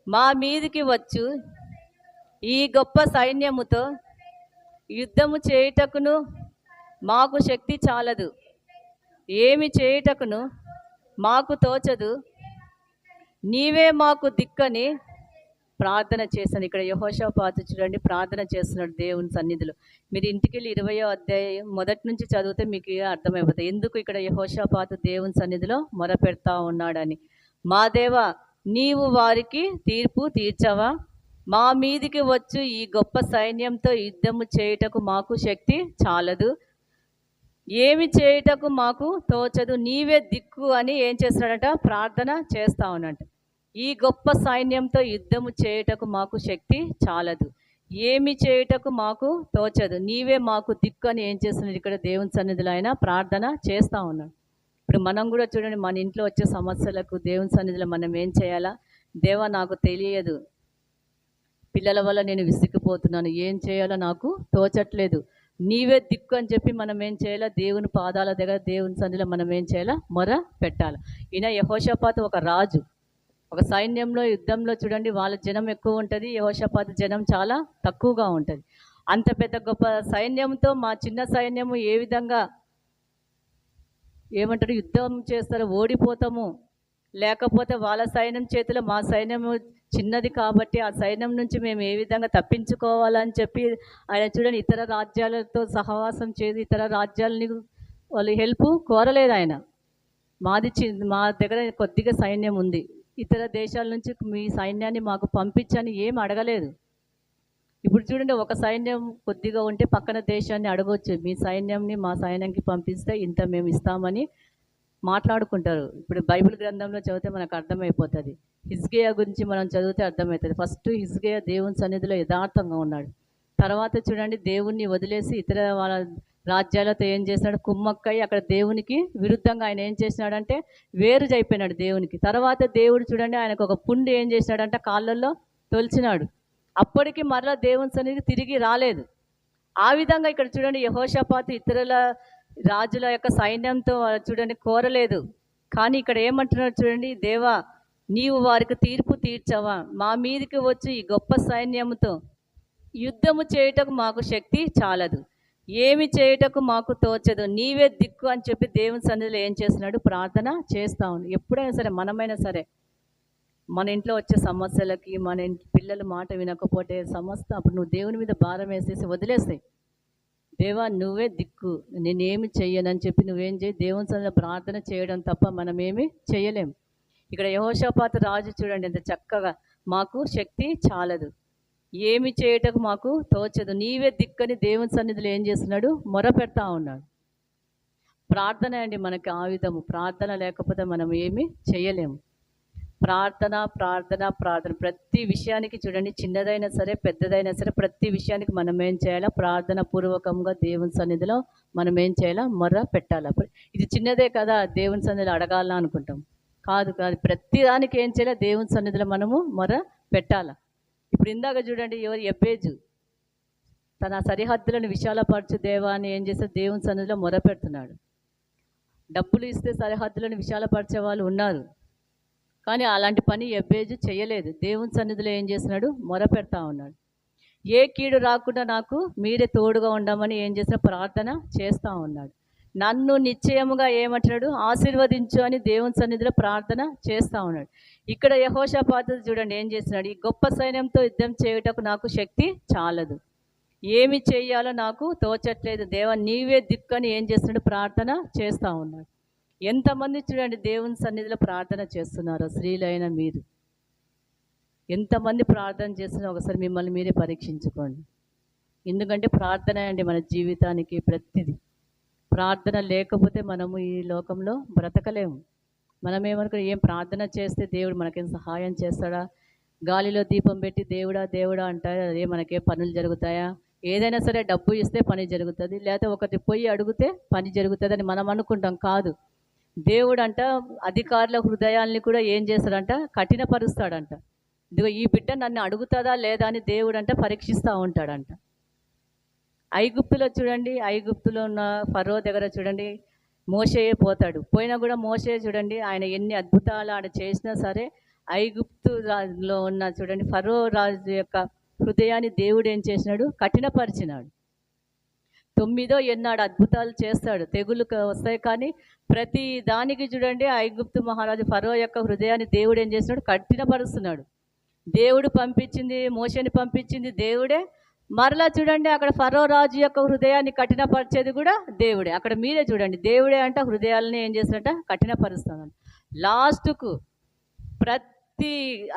మా మీదికి వచ్చు ఈ గొప్ప సైన్యముతో యుద్ధము చేయుటకును మాకు శక్తి చాలదు, ఏమి చేయుటకును మాకు తోచదు, నీవే మాకు దిక్కని ప్రార్థన చేశాను. ఇక్కడ యెహోషాపాతు చూడండి ప్రార్థన చేస్తున్నాడు దేవుని సన్నిధిలో. మీరు ఇంటికి వెళ్ళి 20వ అధ్యాయం మొదటి నుంచి చదివితే మీకు అర్థమైపోతుంది ఎందుకు ఇక్కడ యెహోషాపాతు దేవుని సన్నిధిలో మొరపెడతా ఉన్నాడని. మా దేవా, నీవు వారికి తీర్పు తీర్చవా? మా మీదికి వచ్చు ఈ గొప్ప సైన్యంతో యుద్ధము చేయుటకు మాకు శక్తి చాలదు, ఏమి చేయుటకు మాకు తోచదు, నీవే దిక్కు అని ఏం చేస్తున్నాడట? ప్రార్థన చేస్తా ఉన్నట్టు. ఈ గొప్ప సైన్యంతో యుద్ధము చేయుటకు మాకు శక్తి చాలదు, ఏమి చేయుటకు మాకు తోచదు, నీవే మాకు దిక్కు అని ఏం చేస్తున్నాడు? ఇక్కడ దేవుని సన్నిధిలో ఆయన ప్రార్థన చేస్తూ ఉన్నాడు. ఇప్పుడు మనం కూడా చూడండి, మన ఇంట్లో వచ్చే సమస్యలకు దేవుని సన్నిధిలో మనం ఏం చేయాలా? దేవా, నాకు తెలియదు, పిల్లల వల్ల నేను విసిగిపోతున్నాను, ఏం చేయాలో నాకు తోచట్లేదు, నీవే దిక్కు అని చెప్పి మనం ఏం చేయాలా? దేవుని పాదాల దగ్గర దేవుని సన్నిధిలో మనం ఏం చేయాలా? మొర పెట్టాలి. ఈయన యెహోషాపాతు ఒక రాజు. ఒక సైన్యంలో యుద్ధంలో చూడండి వాళ్ళ జనం ఎక్కువ ఉంటుంది, యెహోషాపాతు జనం చాలా తక్కువగా ఉంటుంది. అంత పెద్ద గొప్ప సైన్యంతో మా చిన్న సైన్యము ఏ విధంగా ఏమంటారు యుద్ధం చేస్తారో, ఓడిపోతాము, లేకపోతే వాళ్ళ సైన్యం చేతిలో మా సైన్యము చిన్నది కాబట్టి ఆ సైన్యం నుంచి మేము ఏ విధంగా తప్పించుకోవాలని చెప్పి ఆయన చూడండి ఇతర రాజ్యాలతో సహవాసం చేసి ఇతర రాజ్యాలని వాళ్ళు హెల్ప్ కోరలేదు ఆయన. మా దగ్గర కొద్దిగా సైన్యం ఉంది, ఇతర దేశాల నుంచి మీ సైన్యాన్ని మాకు పంపించని ఏం అడగలేదు. ఇప్పుడు చూడండి, ఒక సైన్యం కొద్దిగా ఉంటే పక్కన దేశాన్ని అడగవచ్చు, మీ సైన్యంని మా సైన్యానికి పంపిస్తే ఇంత మేము ఇస్తామని మాట్లాడుకుంటారు. ఇప్పుడు బైబిల్ గ్రంథంలో చదివితే మనకు అర్థమైపోతుంది. హిజ్కియా గురించి మనం చదివితే అర్థమవుతుంది. ఫస్ట్ హిజ్కియా దేవుని సన్నిధిలో యథార్థంగా ఉన్నాడు. తర్వాత చూడండి, దేవుణ్ణి వదిలేసి ఇతర వాళ్ళ రాజ్యాలతో ఏం చేసినాడు? కుమ్మక్కై అక్కడ దేవునికి విరుద్ధంగా ఆయన ఏం చేసినాడంటే వేరు అయిపోయినాడు దేవునికి. తర్వాత దేవుడు చూడండి ఆయనకు ఒక పుండు ఏం చేసినాడంటే కాళ్ళల్లో తొలిచినాడు. అప్పటికి మరలా దేవుని సన్నిధికి తిరిగి రాలేదు. ఆ విధంగా ఇక్కడ చూడండి యెహోషాపాతు ఇతరుల రాజుల యొక్క సైన్యంతో చూడండి కోరలేదు. కానీ ఇక్కడ ఏమంటున్నాడు చూడండి, దేవా, నీవు వారికి తీర్పు తీర్చవా? మా మీదికి వచ్చి ఈ గొప్ప సైన్యముతో యుద్ధము చేయుటకు మాకు శక్తి చాలదు, ఏమి చేయుటకు మాకు తోచదు, నీవే దిక్కు అని చెప్పి దేవుని సన్నిధిలో ఏం చేస్తున్నాడు? ప్రార్థన చేస్తూ ఉన్నాడు. ఎప్పుడైనా సరే మనమైనా సరే మన ఇంట్లో వచ్చే సమస్యలకి మన పిల్లల మాట వినకపోతే సమస్త అప్పుడు నువ్వు దేవుని మీద భారం వేసేసి వదిలేస్తాయి. దేవా, నువ్వే దిక్కు, నేనేమి చెయ్యనని చెప్పి నువ్వేం చేయి? దేవుని సన్నిధిలో ప్రార్థన చేయడం తప్ప మనమేమి చేయలేం. ఇక్కడ యెహోషాపాతు రాజు చూడండి ఎంత చక్కగా, మాకు శక్తి చాలదు, ఏమి చేయటకు మాకు తోచదు, నీవే దిక్కని దేవుని సన్నిధిలో ఏం చేస్తున్నాడు? మొర పెడతా ఉన్నాడు. ప్రార్థన అండి మనకి ఆయుధము. ప్రార్థన లేకపోతే మనం ఏమి చేయలేము. ప్రార్థన ప్రార్థన ప్రార్థన ప్రతి విషయానికి చూడండి, చిన్నదైనా సరే పెద్దదైనా సరే ప్రతి విషయానికి మనం ఏం చేయాలా? ప్రార్థన పూర్వకంగా దేవుని సన్నిధిలో మనం ఏం చేయాలా? మొర్ర పెట్టాలి. ఇది చిన్నదే కదా దేవుని సన్నిధిలో అడగాల అనుకుంటాం, కాదు కాదు, ప్రతి దానికి ఏం చేయాలి? దేవుని సన్నిధిలో మనము మొర్ర పెట్టాలి. ఇప్పుడు ఇందాక చూడండి, ఎబ్బేజు తన సరిహద్దులను విశాలపరచు దేవా అని ఏం చేస్తే దేవుని సన్నిధిలో మొర పెడుతున్నాడు. డబ్బులు ఇస్తే సరిహద్దులను విశాలపరిచే వాళ్ళు ఉన్నారు, కానీ అలాంటి పని ఎబ్బేజు చేయలేదు. దేవుని సన్నిధిలో ఏం చేస్తున్నాడు? మొర పెడతా ఉన్నాడు. ఏ కీడు రాకుండా నాకు మీరే తోడుగా ఉండమని ఏం చేసిన ప్రార్థన చేస్తూ ఉన్నాడు. నన్ను నిశ్చయముగా ఏమంటున్నాడు? ఆశీర్వదించు అని దేవుని సన్నిధిలో ప్రార్థన చేస్తూ ఉన్నాడు. ఇక్కడ యెహోషాపాతు చూడండి ఏం చేస్తున్నాడు? ఈ గొప్ప సైన్యంతో యుద్ధం చేయుటకు నాకు శక్తి చాలదు, ఏమి చెయ్యాలో నాకు తోచట్లేదు, దేవా నీవే దిక్కని ఏం చేస్తున్నాడు? ప్రార్థన చేస్తూ ఉన్నాడు. ఎంతమంది చూడండి దేవుని సన్నిధిలో ప్రార్థన చేస్తున్నారో, స్త్రీలైన మీరు ఎంతమంది ప్రార్థన చేస్తున్నారో ఒకసారి మిమ్మల్ని మీరే పరీక్షించుకోండి. ఎందుకంటే ప్రార్థన అండి మన జీవితానికి ప్రతిదీ. ప్రార్థన లేకపోతే మనము ఈ లోకంలో బ్రతకలేము. మనం ఏమనుకో, ఏం ప్రార్థన చేస్తే దేవుడు మనకేం సహాయం చేస్తాడా? గాలిలో దీపం పెట్టి దేవుడా దేవుడా అంటారా? అదే మనకే పనులు జరుగుతాయా? ఏదైనా సరే డబ్బు ఇస్తే పని జరుగుతుంది, లేకపోతే ఒకటి పోయి అడిగితే పని జరుగుతుంది అని మనం అనుకుంటాం. కాదు, దేవుడు అంట అధికారుల హృదయాల్ని కూడా ఏం చేస్తాడంట? కఠినపరుస్తాడంట. ఇదిగో ఈ బిడ్డ నన్ను అడుగుతుందా లేదా అని దేవుడు అంట పరీక్షిస్తూ ఉంటాడంట. ఐగుప్తులో చూడండి, ఐగుప్తులో ఉన్న ఫరో దగ్గర చూడండి మోషే పోతాడు. పోయినా కూడా మోషే చూడండి ఆయన ఎన్ని అద్భుతాలు ఆడ చేసినా సరే ఐగుప్తులో ఉన్న చూడండి ఫరో రాజు యొక్క హృదయాన్ని దేవుడు ఏం చేసినాడు? కఠినపరిచినాడు. 9వ ఎన్నాడు అద్భుతాలు చేస్తాడు. తెగులు వస్తాయి, కానీ ప్రతి దానికి చూడండి ఐగుప్తు మహారాజు ఫరో యొక్క హృదయాన్ని దేవుడు ఏం చేస్తున్నాడు? కఠినపరుస్తున్నాడు. దేవుడు పంపించింది, మోషేని పంపించింది దేవుడే. మరలా చూడండి అక్కడ ఫరో రాజు యొక్క హృదయాన్ని కఠినపరిచేది కూడా దేవుడే. అక్కడ మీరే చూడండి, దేవుడే అంట హృదయాలని ఏం చేస్తాడంట? కఠినపరుస్తాడంట. లాస్ట్కు ప్రతి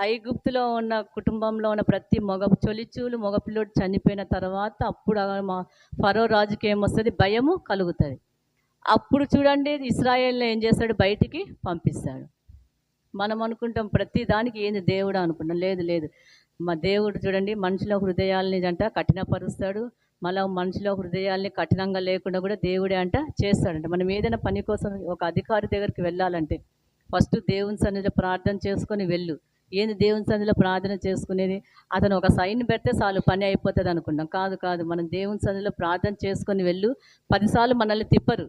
ఐగుప్తులో ఉన్న కుటుంబంలో ఉన్న ప్రతి చొలిచూలు మగపిల్లోడు చనిపోయిన తర్వాత అప్పుడు మా ఫరో రాజుకి ఏమొస్తుంది? భయము కలుగుతుంది. అప్పుడు చూడండి ఇశ్రాయేల్ని ఏం చేస్తాడు? బయటికి పంపిస్తాడు. మనం అనుకుంటాం ప్రతి దానికి ఏంది దేవుడు అనుకుంటాం. లేదు లేదు, మా దేవుడు చూడండి మనుషుల హృదయాల్ని అంట కఠినపరుస్తాడు. మళ్ళీ మనుషుల హృదయాల్ని కఠినంగా లేకుండా కూడా దేవుడే అంట చేస్తాడంట. మనం ఏదైనా పని కోసం ఒక అధికారి దగ్గరికి వెళ్ళాలంటే ఫస్ట్ దేవుని సన్నిధిలో ప్రార్థన చేసుకొని వెళ్ళు. ఏంది దేవుని సన్నిధిలో ప్రార్థన చేసుకునేది? అతను ఒక సైన్ పెడితే చాలు పని అయిపోతుంది అనుకుంటాం. కాదు కాదు, మనం దేవుని సన్నిధిలో ప్రార్థన చేసుకొని వెళ్ళు. 10 సార్లు మనల్ని తిప్పరు.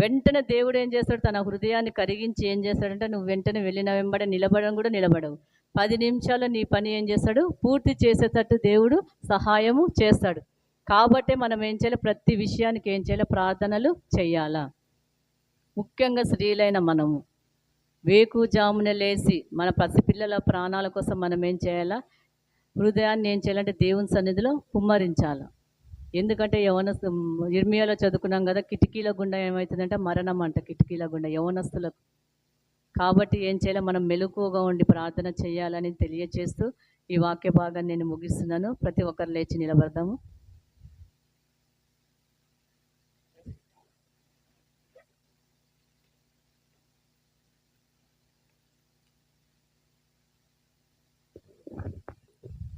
వెంటనే దేవుడు ఏం చేస్తాడు? తన హృదయాన్ని కరిగించి ఏం చేస్తాడంటే నువ్వు వెంటనే వెళ్ళిన వెంబడే నిలబడడం కూడా నిలబడవు. 10 నిమిషాల్లో నీ పని ఏం చేస్తాడు? పూర్తి చేసేటట్టు దేవుడు సహాయము చేస్తాడు. కాబట్టి మనం ఏం చేయాలి? ప్రతి విషయానికి ఏం చేయాలి? ప్రార్థనలు చేయాలా. ముఖ్యంగా స్త్రీలైన మనము వేకుజామున లేచి మన పసిపిల్లల ప్రాణాల కోసం మనం ఏం చేయాలా? హృదయాన్ని ఏం చేయాలంటే దేవుని సన్నిధిలో కుమ్మరించాలి. ఎందుకంటే ఇర్మియాలో చదువుకున్నాం కదా, కిటికీల గుండా ఏమవుతుందంటే మరణం అంట. కిటికీల గుండా యవనస్తులకు. కాబట్టి ఏం చేయాలి? మనం మెలకువగా ఉండి ప్రార్థన చేయాలని తెలియచేస్తూ ఈ వాక్య భాగాన్ని నేను ముగిస్తున్నాను. ప్రతి ఒక్కరు లేచి నిలబడదాము.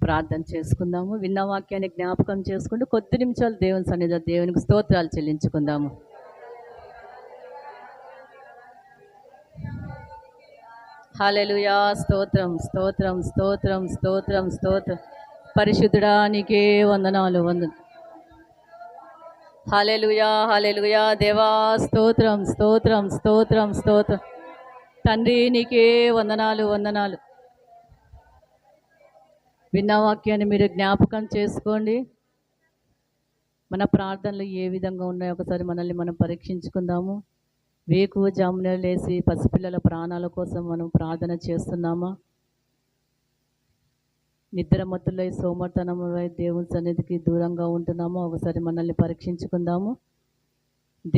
ప్రార్థన చేసుకుందాము. విన్న వాక్యాన్ని జ్ఞాపకం చేసుకుంటూ కొద్ది నిమిషాలు దేవుని సన్నిధిలో దేవునికి స్తోత్రాలు చెల్లించుకుందాము. హల్లెలూయా. స్తోత్రం స్తోత్రం స్తోత్రం స్తోత్రం స్తోత్రం. పరిశుద్ధుడా నీకే వందనాలు. హల్లెలూయా హల్లెలూయా. దేవా స్తోత్రం స్తోత్రం స్తోత్రం స్తోత్రం. తండ్రి నీకే వందనాలు వందనాలు. విన్న వాక్యాన్ని మీరు జ్ఞాపకం చేసుకోండి. మన ప్రార్థనలు ఏ విధంగా ఉన్నాయో ఒకసారి మనల్ని మనం పరీక్షించుకుందాము. వేకువజామున లేచి పసిపిల్లల ప్రాణాల కోసం మనం ప్రార్థన చేస్తున్నామా? నిద్రమత్తులై సోమర్తనములై దేవుని సన్నిధికి దూరంగా ఉంటున్నామో ఒకసారి మనల్ని పరీక్షించుకుందాము.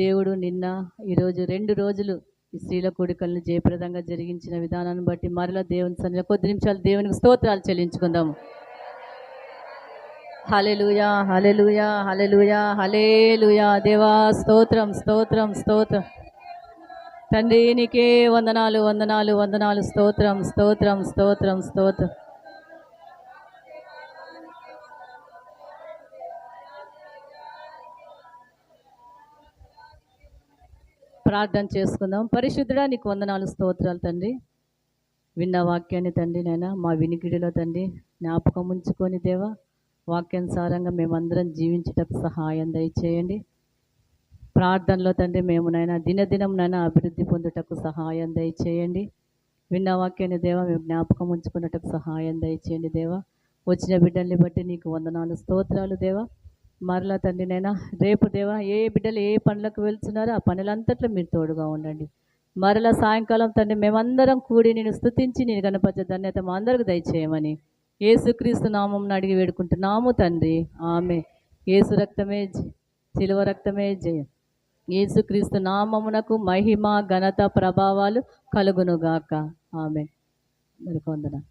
దేవుడు నిన్న ఈరోజు 2 రోజులు ఈ స్త్రీల కూడికలను జయప్రదంగా జరిగించిన విధానాన్ని బట్టి మరలా దేవుని సన్నిధిలో కొద్ది నిమిషాలు దేవునికి స్తోత్రాలు చెల్లించుకుందాము. హల్లెలూయా హల్లెలూయా హల్లెలూయా హల్లెలూయా. దేవా స్తోత్రం స్తోత్రం స్తోత్రం. తండ్రి నీకే వందనాలు వందనాలు వందనాలు. స్తోత్రం స్తోత్రం స్తోత్రం స్తోత్రం. ప్రార్థన చేసుకుందాం. పరిశుద్ధుడా నీకు వందనాలు స్తోత్రాలు తండ్రి. విన్న వాక్యాన్ని తండ్రి నైనా మా వినికిడిలో తండ్రి జ్ఞాపకం ఉంచుకొని దేవా వాక్యానుసారంగా మేమందరం జీవించుటకు సహాయం దయచేయండి. ప్రార్థనలో తండ్రి మేము నైనా దినదినం నైనా అభివృద్ధి పొందుటకు సహాయం దయచేయండి. విన్న వాక్యాన్ని దేవా మేము జ్ఞాపకం ఉంచుకున్నటకు సహాయం దయచేయండి దేవా. వచ్చిన బిడ్డల్ని బట్టి నీకు వందనాలు స్తోత్రాలు దేవా. మరలా తండ్రి నైనా రేపు దేవా ఏ బిడ్డలు ఏ పనులకు వెళ్తున్నారో ఆ పనులంతట్లో మీరు తోడుగా ఉండండి. మరలా సాయంకాలం తండ్రి మేమందరం కూడి నేను స్తుతించి నేను గణపరిచే ధన్యత మా అందరికి దయచేయమని యేసుక్రీస్తు నామం అడిగి వేడుకుంటున్నాము తండ్రి. ఆమె యేసు రక్తమే శిలువ రక్తమే జయం. యేసుక్రీస్తు నామమునకు మహిమ ఘనత ప్రభావాలు కలుగునుగాక. ఆమె. వందనాలు.